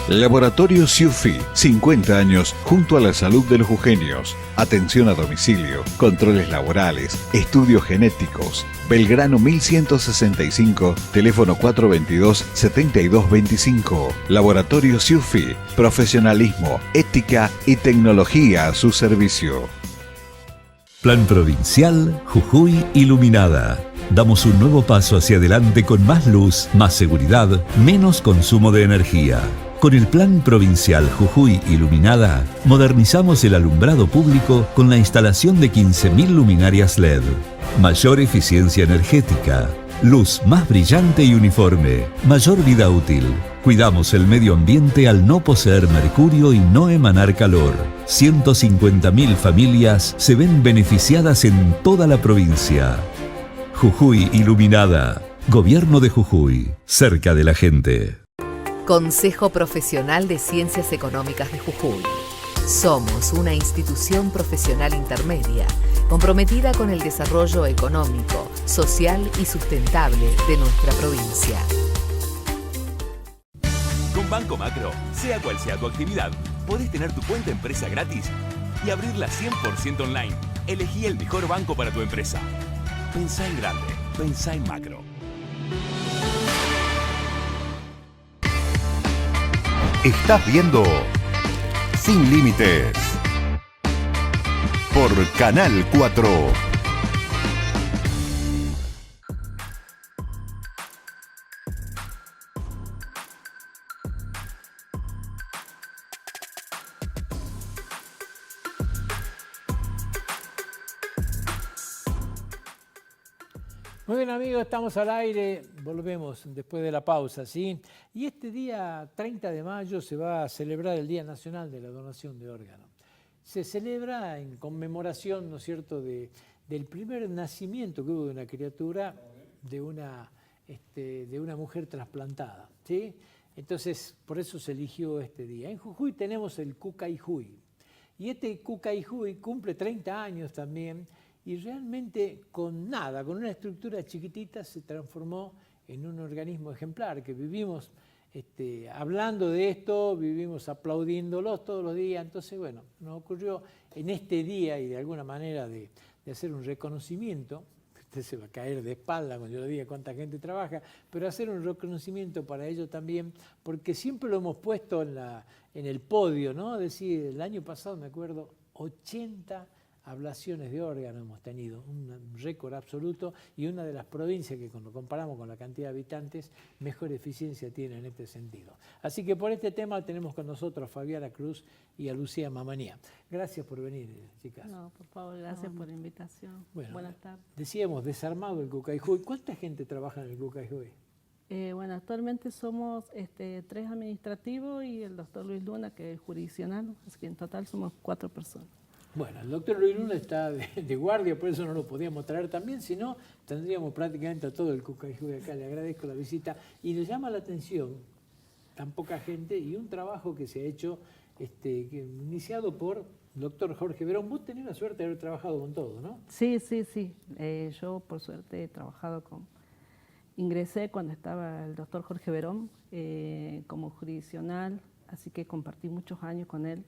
Laboratorio Ciufi, 50 años junto a la salud de los jujeños. Atención a domicilio, controles laborales, estudios genéticos. Belgrano 1165, teléfono 422-7225. Laboratorio Ciufi, profesionalismo, ética y tecnología a su servicio. Plan Provincial Jujuy Iluminada. Damos un nuevo paso hacia adelante con más luz, más seguridad, menos consumo de energía. Con el Plan Provincial Jujuy Iluminada, modernizamos el alumbrado público con la instalación de 15.000 luminarias LED. Mayor eficiencia energética, luz más brillante y uniforme, mayor vida útil. Cuidamos el medio ambiente al no poseer mercurio y no emanar calor. 150.000 familias se ven beneficiadas en toda la provincia. Jujuy Iluminada. Gobierno de Jujuy. Cerca de la gente. Consejo Profesional de Ciencias Económicas de Jujuy. Somos una institución profesional intermedia comprometida con el desarrollo económico, social y sustentable de nuestra provincia. Con Banco Macro, sea cual sea tu actividad, podés tener tu cuenta empresa gratis y abrirla 100% online. Elegí el mejor banco para tu empresa. Pensá en grande, pensá en Macro. Estás viendo Sin Límites por Canal 4. Muy bien amigos, estamos al aire, volvemos después de la pausa, ¿sí? Y este día 30 de mayo se va a celebrar el Día Nacional de la Donación de Órganos. Se celebra en conmemoración, ¿no es cierto?, del primer nacimiento que hubo de una criatura de una mujer trasplantada, ¿sí? Entonces, por eso se eligió este día. En Jujuy tenemos el Cucayjuy, y este Cucayjuy cumple 30 años también, y realmente con nada, con una estructura chiquitita, se transformó en un organismo ejemplar, que vivimos hablando de esto, vivimos aplaudiéndolos todos los días. Entonces, bueno, nos ocurrió en este día y de alguna manera de hacer un reconocimiento. Usted se va a caer de espalda cuando yo le diga cuánta gente trabaja, pero hacer un reconocimiento para ello también, porque siempre lo hemos puesto en el podio, ¿no? Es decir, el año pasado, me acuerdo, 80 ablaciones de órganos hemos tenido, un récord absoluto, y una de las provincias que cuando comparamos con la cantidad de habitantes, mejor eficiencia tiene en este sentido. Así que por este tema tenemos con nosotros a Fabiana Cruz y a Lucía Mamanía. Gracias por venir, chicas. No, por favor, gracias por la invitación. Bueno, buenas tardes. Decíamos, desarmado el Cucayjuy. ¿Cuánta gente trabaja en el Cucayjuy? Bueno, actualmente somos 3 administrativos y el doctor Luis Luna, que es jurisdiccional, así que en total somos 4 personas. Bueno, el doctor Luis Luna está de guardia, por eso no lo podíamos traer también, si no, tendríamos prácticamente a todo el Cucayjuy acá. Le agradezco la visita y le llama la atención tan poca gente y un trabajo que se ha hecho, iniciado por el doctor Jorge Verón. Vos tenés la suerte de haber trabajado con todo, ¿no? Sí. Yo, por suerte, he trabajado ingresé cuando estaba el doctor Jorge Verón como jurisdiccional, así que compartí muchos años con él.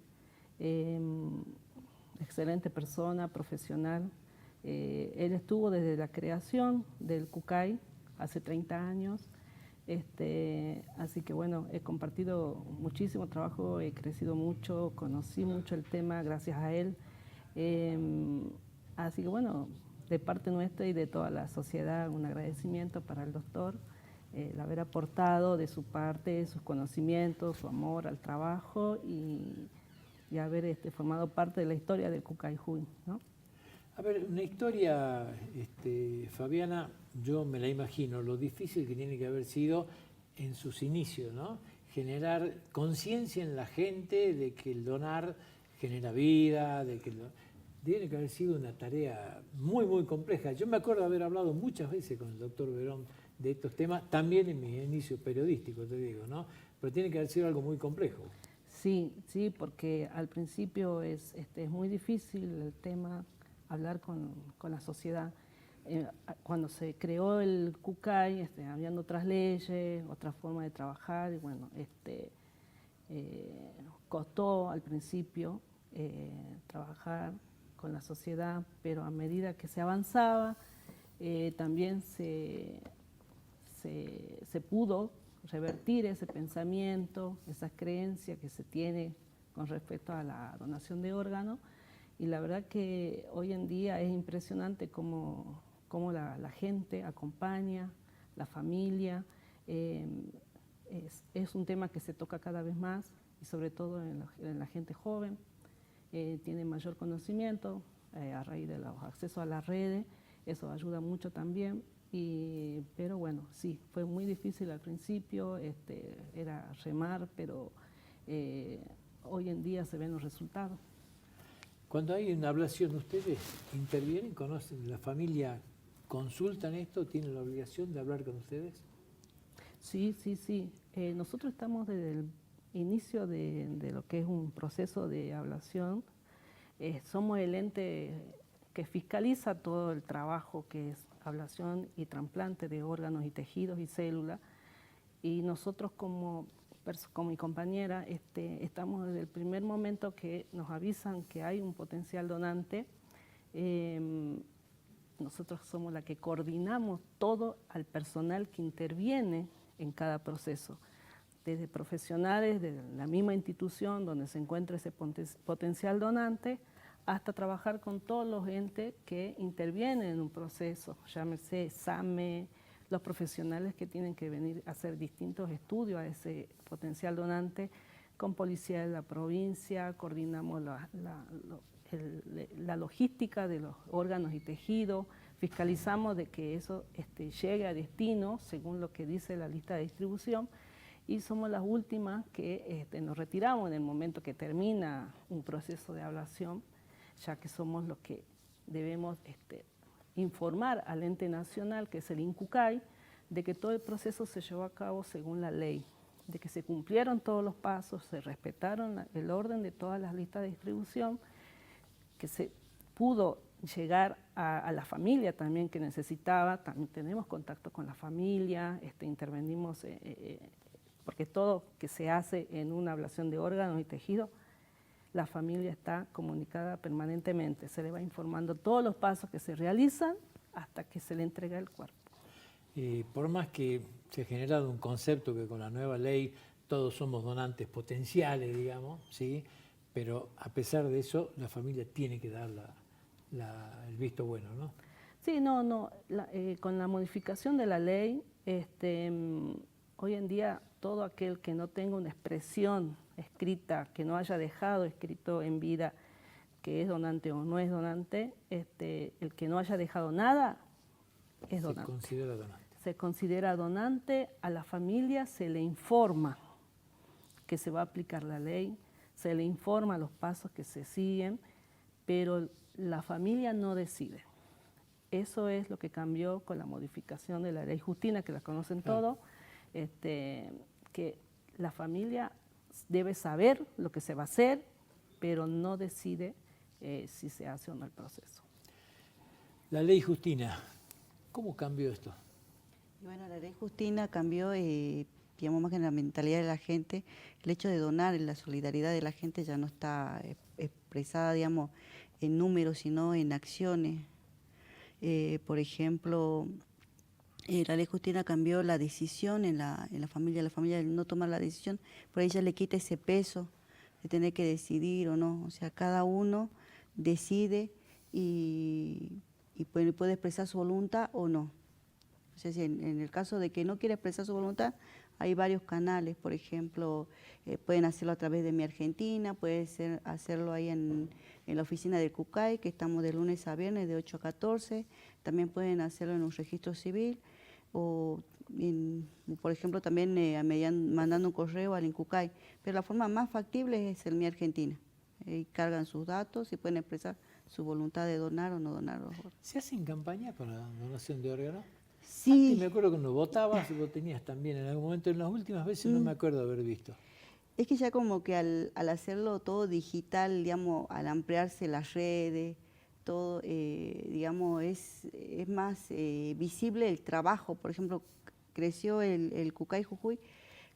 Excelente persona, profesional. Él estuvo desde la creación del CUCAY hace 30 años. Así que bueno, he compartido muchísimo trabajo, he crecido mucho, conocí mucho el tema gracias a él. Así que bueno, de parte nuestra y de toda la sociedad, un agradecimiento para el doctor, el haber aportado de su parte sus conocimientos, su amor al trabajo y haber formado parte de la historia del CUCAY Jujuy, ¿no? A ver, una historia, Fabiana, yo me la imagino, lo difícil que tiene que haber sido en sus inicios, ¿no? Generar conciencia en la gente de que el donar genera vida, tiene que haber sido una tarea muy, muy compleja. Yo me acuerdo de haber hablado muchas veces con el doctor Verón de estos temas, también en mis inicios periodísticos, te digo, ¿no? Pero tiene que haber sido algo muy complejo. Sí, sí, porque al principio es muy difícil el tema, hablar con la sociedad. Cuando se creó el CUCAY, habían otras leyes, otra forma de trabajar, y bueno, costó al principio trabajar con la sociedad, pero a medida que se avanzaba, también se pudo revertir ese pensamiento, esas creencias que se tiene con respecto a la donación de órganos. Y la verdad que hoy en día es impresionante cómo la gente acompaña, la familia. Es un tema que se toca cada vez más y sobre todo en la gente joven. Tiene mayor conocimiento a raíz de los accesos a las redes, eso ayuda mucho también. Pero bueno, sí, fue muy difícil al principio, era remar, pero hoy en día se ven los resultados. Cuando hay una ablación, ¿ustedes intervienen, conocen, la familia consultan esto, tienen la obligación de hablar con ustedes? Sí, sí, sí. Nosotros estamos desde el inicio de lo que es un proceso de ablación. Somos el ente que fiscaliza todo el trabajo que es ablación y trasplante de órganos y tejidos y células. Y nosotros como mi compañera, estamos desde el primer momento que nos avisan que hay un potencial donante. Nosotros somos la que coordinamos todo al personal que interviene en cada proceso, desde profesionales de la misma institución donde se encuentra ese potencial donante, hasta trabajar con todos los entes que intervienen en un proceso, llámese SAME, los profesionales que tienen que venir a hacer distintos estudios a ese potencial donante, con policía de la provincia, coordinamos la logística de los órganos y tejidos, fiscalizamos de que eso llegue a destino según lo que dice la lista de distribución, y somos las últimas que nos retiramos en el momento que termina un proceso de ablación, ya que somos los que debemos informar al ente nacional, que es el INCUCAY, de que todo el proceso se llevó a cabo según la ley, de que se cumplieron todos los pasos, se respetaron el orden de todas las listas de distribución, que se pudo llegar a la familia también que necesitaba. También tenemos contacto con la familia, intervenimos, porque todo que se hace en una ablación de órganos y tejidos, la familia está comunicada permanentemente, se le va informando todos los pasos que se realizan hasta que se le entrega el cuerpo. Por más que se ha generado un concepto que con la nueva ley todos somos donantes potenciales, digamos, ¿sí? Pero a pesar de eso, la familia tiene que dar el visto bueno, ¿no? Sí, con la modificación de la ley, hoy en día todo aquel que no tenga una expresión escrita, que no haya dejado escrito en vida que es donante o no es donante, el que no haya dejado nada es donante. Se considera donante. Se considera donante, a la familia se le informa que se va a aplicar la ley, se le informa los pasos que se siguen, pero la familia no decide. Eso es lo que cambió con la modificación de la ley Justina, que la conocen todos, que la familia debe saber lo que se va a hacer, pero no decide si se hace o no el proceso. La ley Justina, ¿cómo cambió esto? Bueno, la ley Justina cambió digamos, más que en la mentalidad de la gente, el hecho de donar, la solidaridad de la gente ya no está expresada, digamos, en números, sino en acciones. Por ejemplo, la ley Justina cambió la decisión en la familia al no tomar la decisión, por ahí ya le quita ese peso de tener que decidir o no, o sea, cada uno decide y puede expresar su voluntad o no. O sea, si en el caso de que no quiere expresar su voluntad, hay varios canales, por ejemplo, pueden hacerlo a través de Mi Argentina, puede hacerlo ahí en la oficina del CUCAI, que estamos de lunes a viernes de 8 a 14, también pueden hacerlo en un registro civil, o por ejemplo también mandando un correo al INCUCAI, pero la forma más factible es el Mi Argentina, cargan sus datos y pueden expresar su voluntad de donar o no donar los órganos. ¿Se hacen campaña para la donación de órganos? Sí. Antes me acuerdo que cuando votabas, vos tenías también en algún momento, en las últimas veces no me acuerdo haber visto. Es que ya como que al hacerlo todo digital, digamos, al ampliarse las redes, todo, digamos, es más visible el trabajo. Por ejemplo, creció el CUCAI Jujuy,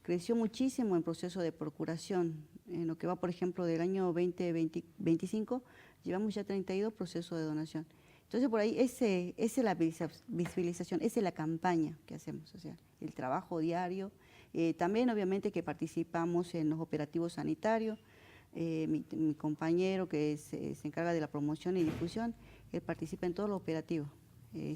creció muchísimo en proceso de procuración. En lo que va, por ejemplo, del año 2025, llevamos ya 32 procesos de donación. Entonces, por ahí, esa es la visibilización, esa es la campaña que hacemos, o sea, el trabajo diario. También, obviamente, que participamos en los operativos sanitarios. Mi compañero, que se encarga de la promoción y difusión, él participa en todos los operativos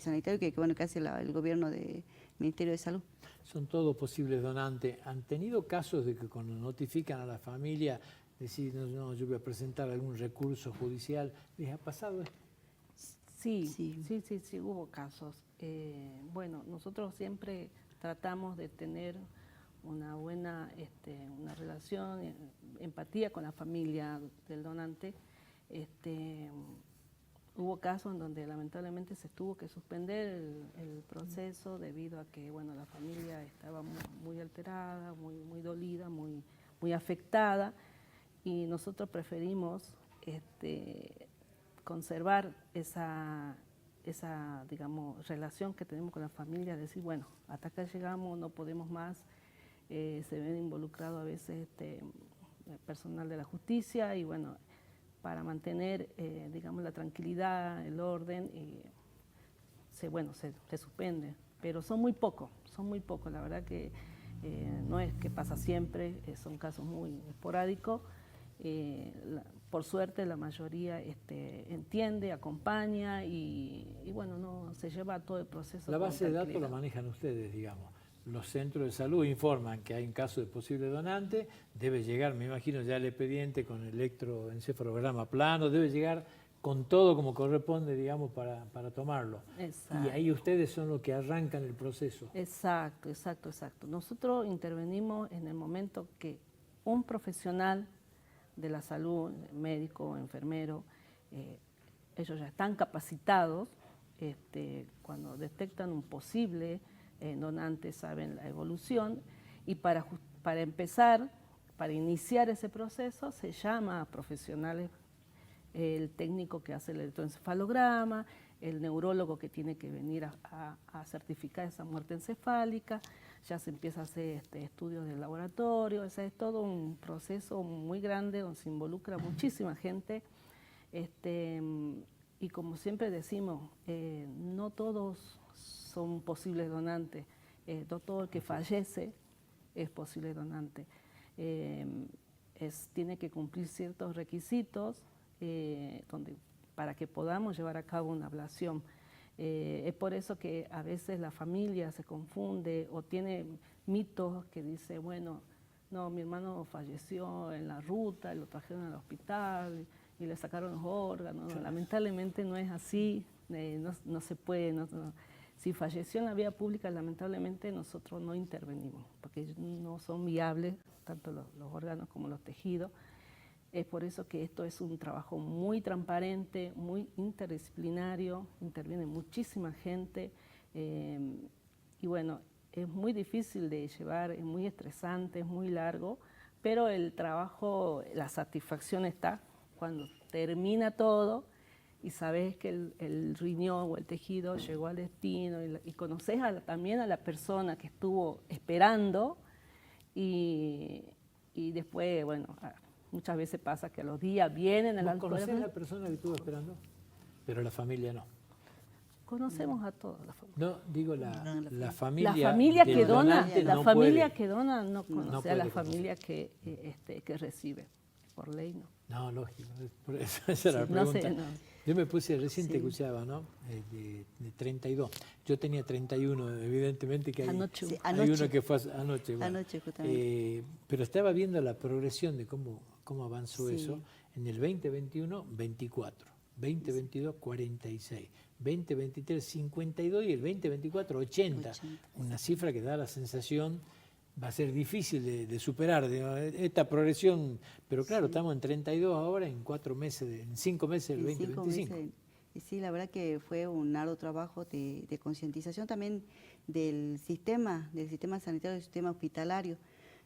sanitarios que hace el gobierno del Ministerio de Salud. Son todos posibles donantes. ¿Han tenido casos de que cuando notifican a la familia, deciden, no, yo voy a presentar algún recurso judicial, les ha pasado esto? Sí, hubo casos. Bueno, nosotros siempre tratamos de tener una buena una relación, empatía con la familia del donante. Hubo casos en donde lamentablemente se tuvo que suspender el proceso debido a que, bueno, la familia estaba muy alterada, muy dolida, muy afectada, y nosotros preferimos conservar esa, digamos, relación que tenemos con la familia, decir, bueno, hasta acá llegamos, no podemos más. Se ven involucrados a veces personal de la justicia y, bueno, para mantener, digamos, la tranquilidad, el orden, se suspende. Pero son muy pocos, la verdad que no es que pasa siempre, son casos muy esporádicos. Por suerte la mayoría entiende, acompaña y bueno, no se lleva todo el proceso. La base de datos la manejan ustedes, digamos. Los centros de salud informan que hay un caso de posible donante, debe llegar, me imagino, ya el expediente con electroencefalograma plano, debe llegar con todo como corresponde, digamos, para tomarlo. Exacto. Y ahí ustedes son los que arrancan el proceso. Exacto. Nosotros intervenimos en el momento que un profesional de la salud, médico, enfermero, ellos ya están capacitados, cuando detectan un posible donantes saben la evolución y para empezar, para iniciar ese proceso, se llama a profesionales, el técnico que hace el electroencefalograma, el neurólogo que tiene que venir a certificar esa muerte encefálica, ya se empieza a hacer estudios de laboratorio, o sea, es todo un proceso muy grande donde se involucra muchísima gente. Y como siempre decimos, no todos son posibles donantes, no todo el que fallece es posible donante. Tiene que cumplir ciertos requisitos para que podamos llevar a cabo una ablación. Es por eso que a veces la familia se confunde o tiene mitos que dice, bueno, no, mi hermano falleció en la ruta, lo trajeron al hospital y le sacaron los órganos. No, lamentablemente no es así, no se puede. Si falleció en la vía pública, lamentablemente nosotros no intervenimos, porque no son viables, tanto los órganos como los tejidos. Es por eso que esto es un trabajo muy transparente, muy interdisciplinario, interviene muchísima gente y bueno, es muy difícil de llevar, es muy estresante, es muy largo, pero el trabajo, la satisfacción está cuando termina todo y sabes que el riñón o el tejido llegó al destino y conoces también a la persona que estuvo esperando y después, bueno, muchas veces pasa que a los días vienen al ¿Conocés a la persona que estuvo esperando? Pero la familia no. Conocemos a toda la familia. No, digo la familia. La familia del que dona, donante la no familia puede. que dona no conoce a la puede familia que recibe. Por ley no. No, lógico. Por eso, esa era la Sí, pregunta. no sé, no. Yo me puse, recién te escuchaba, ¿no? De 32. Yo tenía 31, evidentemente que hay, Anoche. Sí, hay anoche. uno que fue anoche. Bueno. Anoche, justamente. Pero estaba viendo la progresión de cómo avanzó Sí. eso. En el 2021, 24. 2022, 46. 2023, 52 y el 2024, 80. Una cifra que da la sensación, va a ser difícil de superar esta progresión, pero claro, estamos en 32 ahora, en 4 meses, en 5 meses del 2025. Y sí, la verdad que fue un arduo trabajo de concientización también del sistema sanitario, del sistema hospitalario,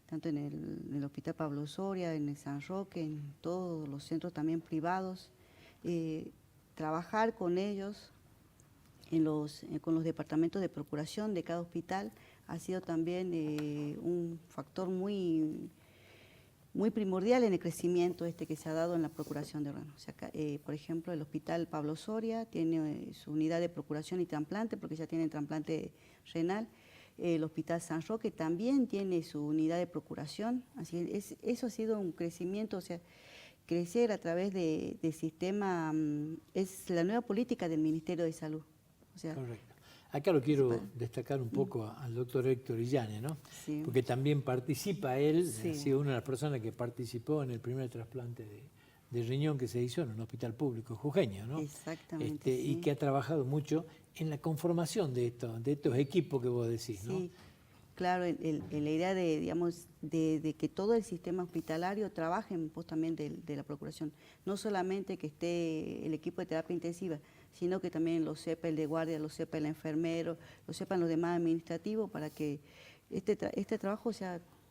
tanto en el Hospital Pablo Soria, en el San Roque, en todos los centros también privados. Trabajar con ellos con los departamentos de procuración de cada hospital ha sido también un factor muy primordial en el crecimiento que se ha dado en la procuración de órganos. O sea, por ejemplo, el Hospital Pablo Soria tiene su unidad de procuración y trasplante, porque ya tiene trasplante renal. El Hospital San Roque también tiene su unidad de procuración. Así eso ha sido un crecimiento, o sea, crecer a través del sistema es la nueva política del Ministerio de Salud. O sea, correcto. Acá lo quiero destacar un poco al doctor Héctor Illane, ¿no? Sí. Porque también participa él, Sí. ha sido una de las personas que participó en el primer trasplante de riñón que se hizo en un hospital público jujeño, ¿no? Exactamente. Y que ha trabajado mucho en la conformación de estos equipos que vos decís, ¿no? Sí, claro, la idea de que todo el sistema hospitalario trabaje en pos también de la procuración. No solamente que esté el equipo de terapia intensiva, sino que también lo sepa el de guardia, lo sepa el enfermero, lo sepan los demás administrativos, para que este trabajo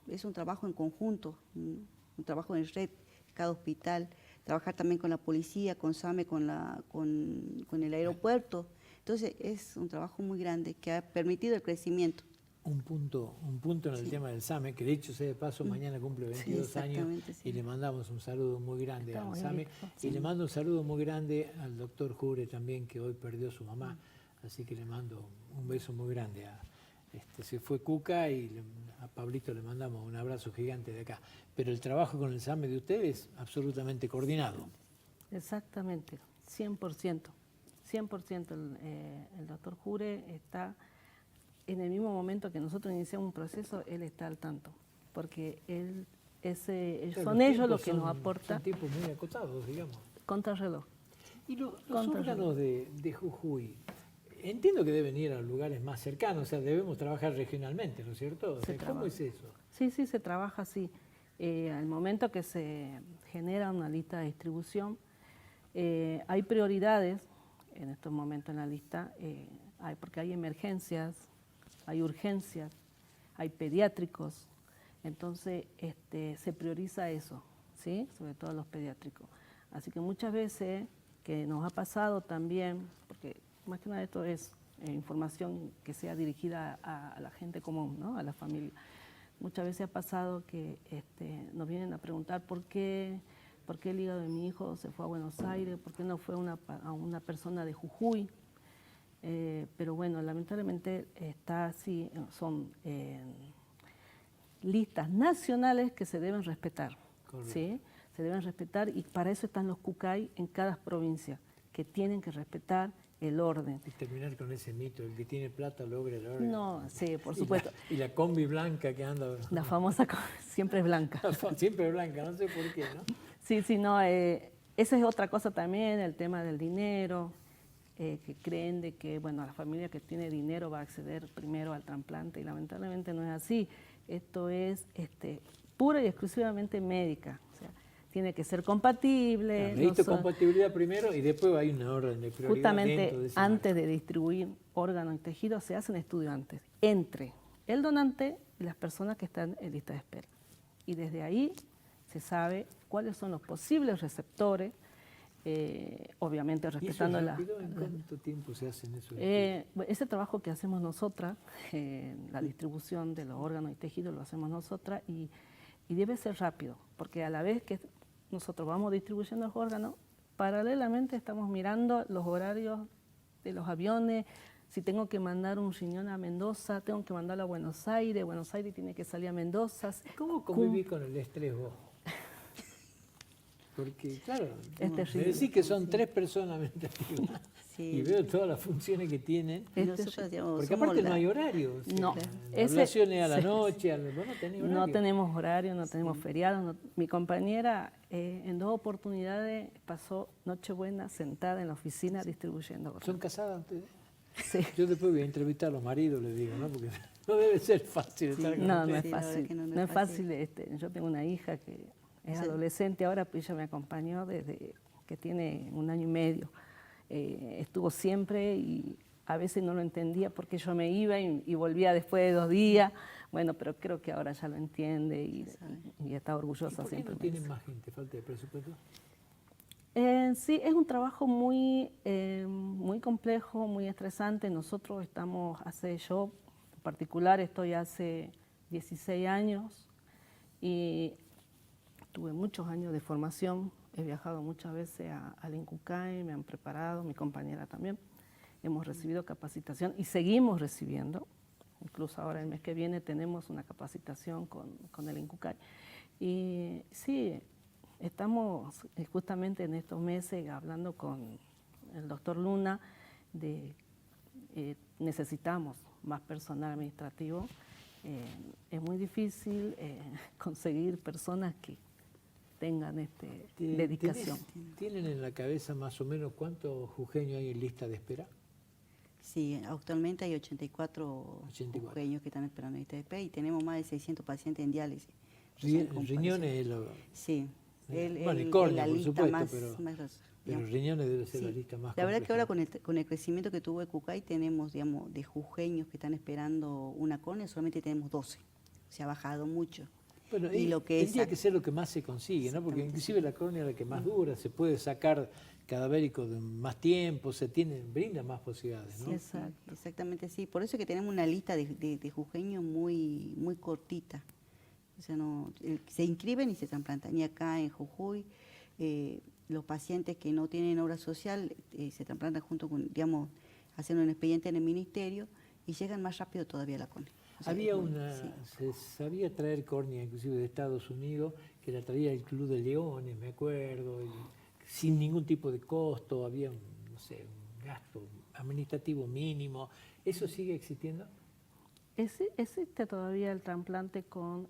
es un trabajo en conjunto, un trabajo en red, cada hospital, trabajar también con la policía, con SAME, con el aeropuerto. Entonces es un trabajo muy grande que ha permitido el crecimiento. Un punto en el tema del SAME, que de hecho sea de paso, mañana cumple 22 años y le mandamos un saludo muy grande al SAME. Y le mando un saludo muy grande al doctor Jure también, que hoy perdió a su mamá, así que le mando un beso muy grande. Se fue Cuca y a Pablito le mandamos un abrazo gigante de acá. Pero el trabajo con el SAME de ustedes es absolutamente coordinado. Exactamente, 100%. 100% el doctor Jure está en el mismo momento que nosotros iniciamos un proceso, él está al tanto, porque son ellos los que nos aportan. Son tiempos muy acotados, digamos. Contrarreloj. Y los órganos de Jujuy, entiendo que deben ir a lugares más cercanos, o sea, debemos trabajar regionalmente, ¿no es cierto? O sea, ¿cómo es eso? Sí, se trabaja así. Al momento que se genera una lista de distribución, hay prioridades en estos momentos en la lista, porque hay emergencias, hay urgencias, hay pediátricos, entonces se prioriza eso, ¿sí? Sobre todo los pediátricos. Así que muchas veces que nos ha pasado también, porque más que nada esto es información que sea dirigida a la gente común, ¿no? A la familia. Muchas veces ha pasado que nos vienen a preguntar por qué el hígado de mi hijo se fue a Buenos Aires, por qué no fue a una persona de Jujuy. Pero bueno, lamentablemente está así, son listas nacionales que se deben respetar, ¿sí? Se deben respetar, y para eso están los CUCAI en cada provincia, que tienen que respetar el orden. Y terminar con ese mito, el que tiene plata logra el orden. No, sí, por supuesto. Y la combi blanca que anda... La famosa siempre es blanca. Siempre es blanca, no sé por qué, ¿no? Sí, no, esa es otra cosa también, el tema del dinero, que creen de que, bueno, la familia que tiene dinero va a acceder primero al trasplante, y lamentablemente no es así. Esto es pura y exclusivamente médica, o sea, tiene que ser compatible. Claro, compatibilidad primero y después hay una orden de prioridad. Justamente antes de distribuir órganos y tejidos se hace un estudio antes, entre el donante y las personas que están en lista de espera. Y desde ahí se sabe cuáles son los posibles receptores obviamente respetando ¿En cuánto tiempo se hacen eso? Ese trabajo que hacemos nosotras, la distribución de los órganos y tejidos lo hacemos nosotras y debe ser rápido, porque a la vez que nosotros vamos distribuyendo los órganos, paralelamente estamos mirando los horarios de los aviones. Si tengo que mandar un riñón a Mendoza, tengo que mandarlo a Buenos Aires tiene que salir a Mendoza. ¿Cómo convivís con el estrés vos? Porque, claro, me decís que son 3 personas meditativas y veo todas las funciones que tienen. Porque aparte no hay horario. No. Relaciones a la noche, no tenemos horario, no tenemos feriados. Mi compañera en 2 oportunidades pasó Nochebuena sentada en la oficina distribuyendo órganos. ¿Son casadas ustedes? Sí. Yo después voy a entrevistar a los maridos, les digo, ¿no? Porque no debe ser fácil estar con No, ustedes. no es fácil. No es fácil. Yo tengo una hija que es adolescente ahora, pues ella me acompañó desde que tiene 1 año y medio. Estuvo siempre y a veces no lo entendía porque yo me iba y volvía después de 2 días. Bueno, pero creo que ahora ya lo entiende y está orgullosa siempre. ¿Por qué no tienen más gente? ¿Falta de presupuesto? Sí, es un trabajo muy complejo, muy estresante. Nosotros yo en particular estoy hace 16 años y tuve muchos años de formación, he viajado muchas veces al INCUCAI, me han preparado, mi compañera también. Hemos recibido capacitación y seguimos recibiendo. Incluso ahora el mes que viene tenemos una capacitación con el INCUCAI. Y sí, estamos justamente en estos meses hablando con el doctor Luna de necesitamos más personal administrativo. Es muy difícil conseguir personas que tengan dedicación. ¿Tienen en la cabeza más o menos cuántos jujeños hay en lista de espera? Sí, actualmente hay 84 jujeños que están esperando lista de espera y tenemos más de 600 pacientes en diálisis. Riñones sí. Bueno, y córnea, por supuesto, pero riñones debe ser la lista más compleja. La verdad que ahora con el crecimiento que tuvo el INCUCAI tenemos, digamos, de jujeños que están esperando una córnea, solamente tenemos 12. Se ha bajado mucho. Bueno, y tendría que ser lo que más se consigue, ¿no? Porque inclusive la córnea es la que más dura, se puede sacar cadavérico de más tiempo, brinda más posibilidades, ¿no? Sí, exactamente, sí. Por eso es que tenemos una lista de jujeños muy cortita. O sea, se inscriben y se trasplantan. Y acá en Jujuy, los pacientes que no tienen obra social se trasplantan junto con, digamos, haciendo un expediente en el ministerio y llegan más rápido todavía a la córnea. O sea, se sabía traer córnea, inclusive de Estados Unidos, que la traía el Club de Leones, me acuerdo, y sin ningún tipo de costo, había un gasto administrativo mínimo. ¿Eso sigue existiendo? Existe todavía el trasplante con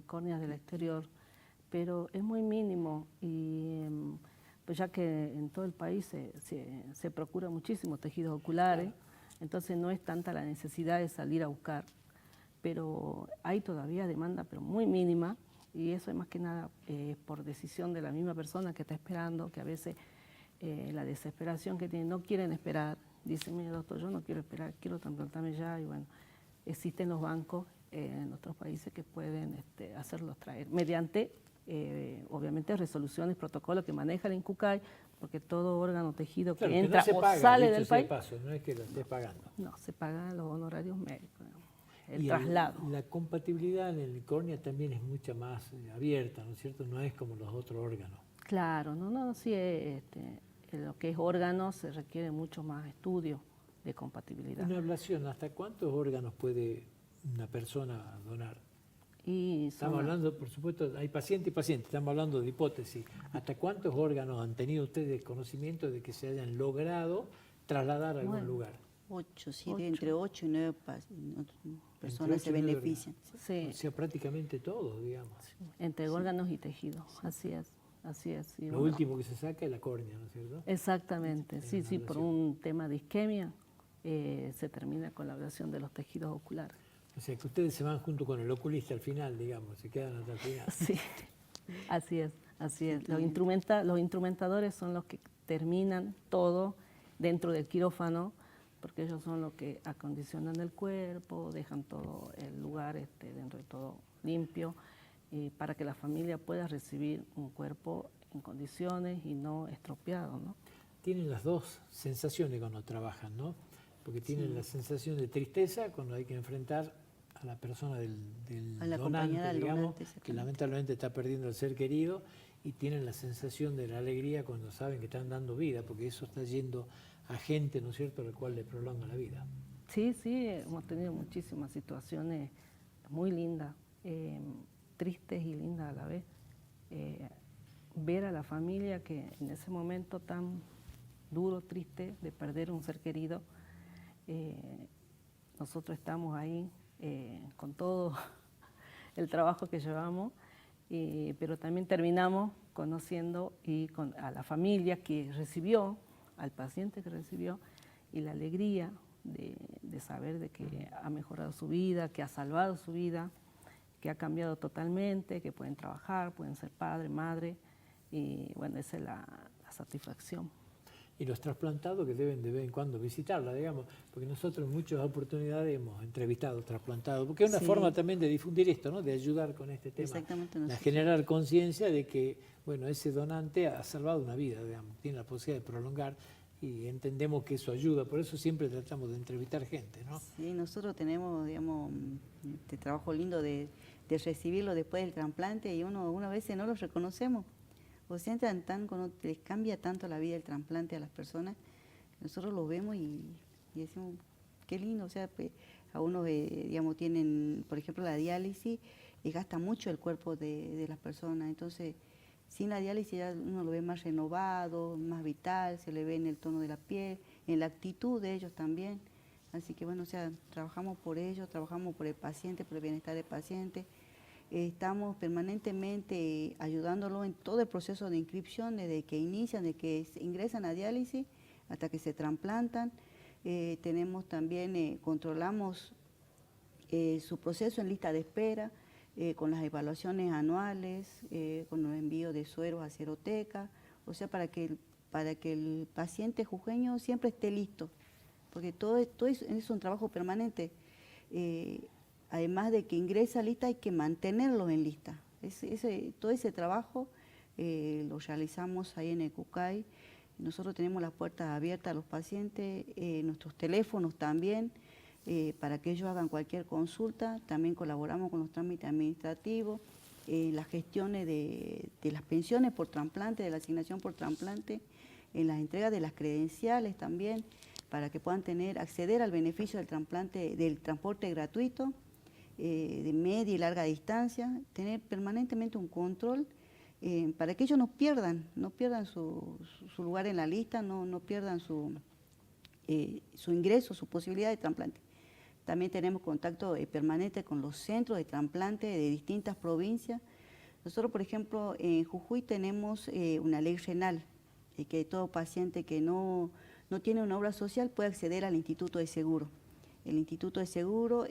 córneas del exterior, pero es muy mínimo y pues ya que en todo el país se procura muchísimos tejidos oculares, entonces no es tanta la necesidad de salir a buscar, pero hay todavía demanda, pero muy mínima, y eso es más que nada por decisión de la misma persona que está esperando, que a veces la desesperación que tienen, no quieren esperar, dicen, mire doctor, yo no quiero esperar, quiero trasplantarme ya, y bueno, existen los bancos en otros países que pueden hacerlos traer mediante, obviamente, resoluciones, protocolos que maneja el INCUCAI, porque todo órgano tejido que entra que no se paga, sale del país, paso, no es que lo esté pagando. No, se pagan los honorarios médicos, el traslado. La compatibilidad en el córnea también es mucha más abierta, ¿no es cierto? No es como los otros órganos. Claro, sí, lo que es órgano se requiere mucho más estudio de compatibilidad. Una ablación, ¿hasta cuántos órganos puede una persona donar? Estamos hablando, por supuesto, hay paciente y paciente, estamos hablando de hipótesis. ¿Hasta cuántos órganos han tenido ustedes conocimiento de que se hayan logrado trasladar a algún lugar? 8, sí, entre 8 y 9 personas se benefician. Sí. O sea, prácticamente todos, digamos. Entre órganos y tejidos, así es. Y lo último que se saca es la córnea, ¿no es cierto? Exactamente, sí, por un tema de isquemia se termina con la ablación de los tejidos oculares. O sea, que ustedes se van junto con el oculista al final, digamos, se quedan hasta el final. Sí, así es. Los instrumentadores son los que terminan todo dentro del quirófano, porque ellos son los que acondicionan el cuerpo, dejan todo el lugar dentro de todo limpio, para que la familia pueda recibir un cuerpo en condiciones y no estropeado, ¿no? Tienen las dos sensaciones cuando trabajan, ¿no? Porque tienen la sensación de tristeza cuando hay que enfrentar a la persona del donante, digamos, que lamentablemente está perdiendo el ser querido, y tienen la sensación de la alegría cuando saben que están dando vida, porque eso está yendo a gente, ¿no es cierto?, al cual le prolonga la vida. Sí, sí, hemos tenido muchísimas situaciones muy lindas, tristes y lindas a la vez. Ver a la familia que en ese momento tan duro, triste, de perder un ser querido, nosotros estamos ahí con todo el trabajo que llevamos, pero también terminamos conociendo a la familia que recibió, al paciente que recibió, y la alegría de saber de que ha mejorado su vida, que ha salvado su vida, que ha cambiado totalmente, que pueden trabajar, pueden ser padre, madre, y bueno, esa es la satisfacción. Y los trasplantados que deben de vez en cuando visitarla, digamos, porque nosotros en muchas oportunidades hemos entrevistado trasplantados, porque es una forma también de difundir esto, ¿no?, de ayudar con este tema, a generar conciencia de que, bueno, ese donante ha salvado una vida, digamos, tiene la posibilidad de prolongar, y entendemos que eso ayuda, por eso siempre tratamos de entrevistar gente, ¿no? Sí, nosotros tenemos, digamos, este trabajo lindo de recibirlo después del trasplante, y una vez no los reconocemos. O sea, cuando les cambia tanto la vida el trasplante a las personas, nosotros los vemos y decimos, qué lindo. O sea, pues, a unos, digamos, tienen, por ejemplo, la diálisis, gasta mucho el cuerpo de las personas. Entonces, sin la diálisis ya uno lo ve más renovado, más vital, se le ve en el tono de la piel, en la actitud de ellos también. Así que, bueno, o sea, trabajamos por ellos, trabajamos por el paciente, por el bienestar del paciente. Estamos permanentemente ayudándolo en todo el proceso de inscripción, desde que inician, desde que ingresan a diálisis hasta que se trasplantan. Tenemos también, controlamos su proceso en lista de espera, con las evaluaciones anuales, con los envíos de sueros a seroteca, o sea, para que el paciente jujeño siempre esté listo, porque todo es un trabajo permanente. Además de que ingresa a lista, hay que mantenerlo en lista. Todo ese trabajo lo realizamos ahí en el CUCAY. Nosotros tenemos las puertas abiertas a los pacientes, nuestros teléfonos también, para que ellos hagan cualquier consulta. También colaboramos con los trámites administrativos, las gestiones de las pensiones por trasplante, de la asignación por trasplante, en las entregas de las credenciales también, para que puedan acceder al beneficio del trasplante, del transporte gratuito, de media y larga distancia, tener permanentemente un control para que ellos no pierdan su lugar en la lista, no pierdan su ingreso, su posibilidad de trasplante. También tenemos contacto permanente con los centros de trasplante de distintas provincias. Nosotros, por ejemplo, en Jujuy tenemos una ley renal, que todo paciente que no tiene una obra social puede acceder al Instituto de Seguro. El Instituto de Seguro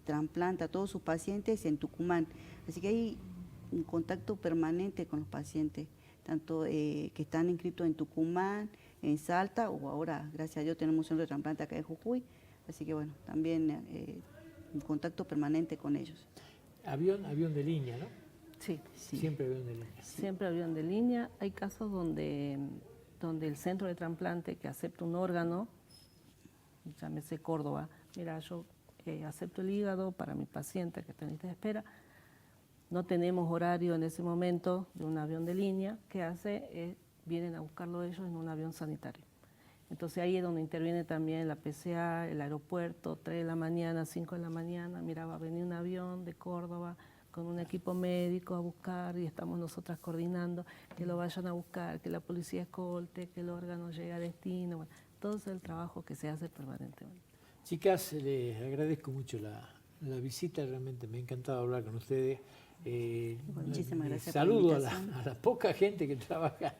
trasplanta a todos sus pacientes en Tucumán. Así que hay un contacto permanente con los pacientes, tanto que están inscritos en Tucumán, en Salta, o ahora, gracias a Dios, tenemos un centro de trasplante acá en Jujuy. Así que bueno, también un contacto permanente con ellos. Avión de línea, ¿no? Sí. Siempre avión de línea. Siempre avión de línea. Hay casos donde el centro de trasplante que acepta un órgano, llámese Córdoba, mira, yo acepto el hígado para mi paciente que está en lista de espera, no tenemos horario en ese momento de un avión de línea, ¿qué hace? Vienen a buscarlo ellos en un avión sanitario. Entonces ahí es donde interviene también la PCA, el aeropuerto, 3 de la mañana, 5 de la mañana, mira, va a venir un avión de Córdoba con un equipo médico a buscar, y estamos nosotras coordinando que lo vayan a buscar, que la policía escolte, que el órgano llegue a destino, bueno, todo es el trabajo que se hace permanentemente. Chicas, les agradezco mucho la visita, realmente me ha encantado hablar con ustedes. Muchísimas gracias. Saludo a la poca gente que trabaja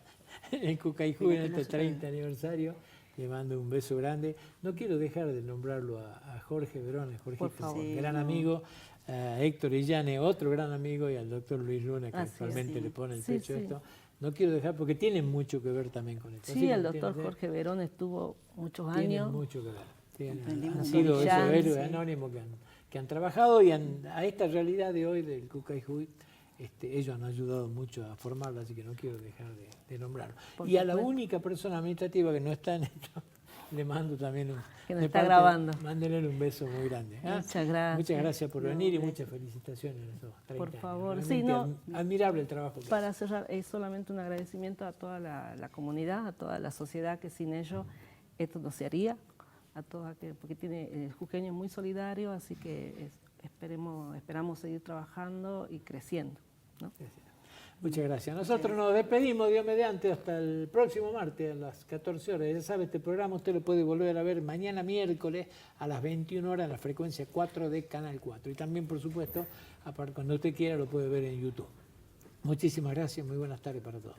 en el CUCAY en este 30 aniversario. Le mando un beso grande. No quiero dejar de nombrarlo a Jorge Verón, Jorge, que es un gran amigo, a Héctor Illane, otro gran amigo, y al doctor Luis Luna, que actualmente le pone el pecho a esto. No quiero dejar porque tienen mucho que ver también con esto. Sí, el doctor Jorge Verón estuvo muchos años. Tienen mucho que ver. Han sido esos héroes anónimos que han trabajado y a esta realidad de hoy del CUCAY ellos han ayudado mucho a formarlo, así que no quiero dejar de nombrarlo. Por Y a la supuesto. única persona administrativa que no está en esto, le mando también Que nos de está parte, grabando. mándenle un beso muy grande. Muchas gracias. Muchas gracias por No, venir y gracias. muchas felicitaciones en estos 30 Por años. favor. Realmente Sí, no, admirable el trabajo que para cerrar, es solamente un agradecimiento a toda la comunidad, a toda la sociedad, que sin ellos esto no se haría, porque el jujeño es muy solidario, así que esperamos seguir trabajando y creciendo, ¿no? Muchas gracias. Nosotros nos despedimos, Dios mediante, hasta el próximo martes a las 14 horas. Ya sabe, este programa usted lo puede volver a ver mañana miércoles a las 21 horas en la frecuencia 4 de Canal 4. Y también, por supuesto, cuando usted quiera lo puede ver en YouTube. Muchísimas gracias, muy buenas tardes para todos.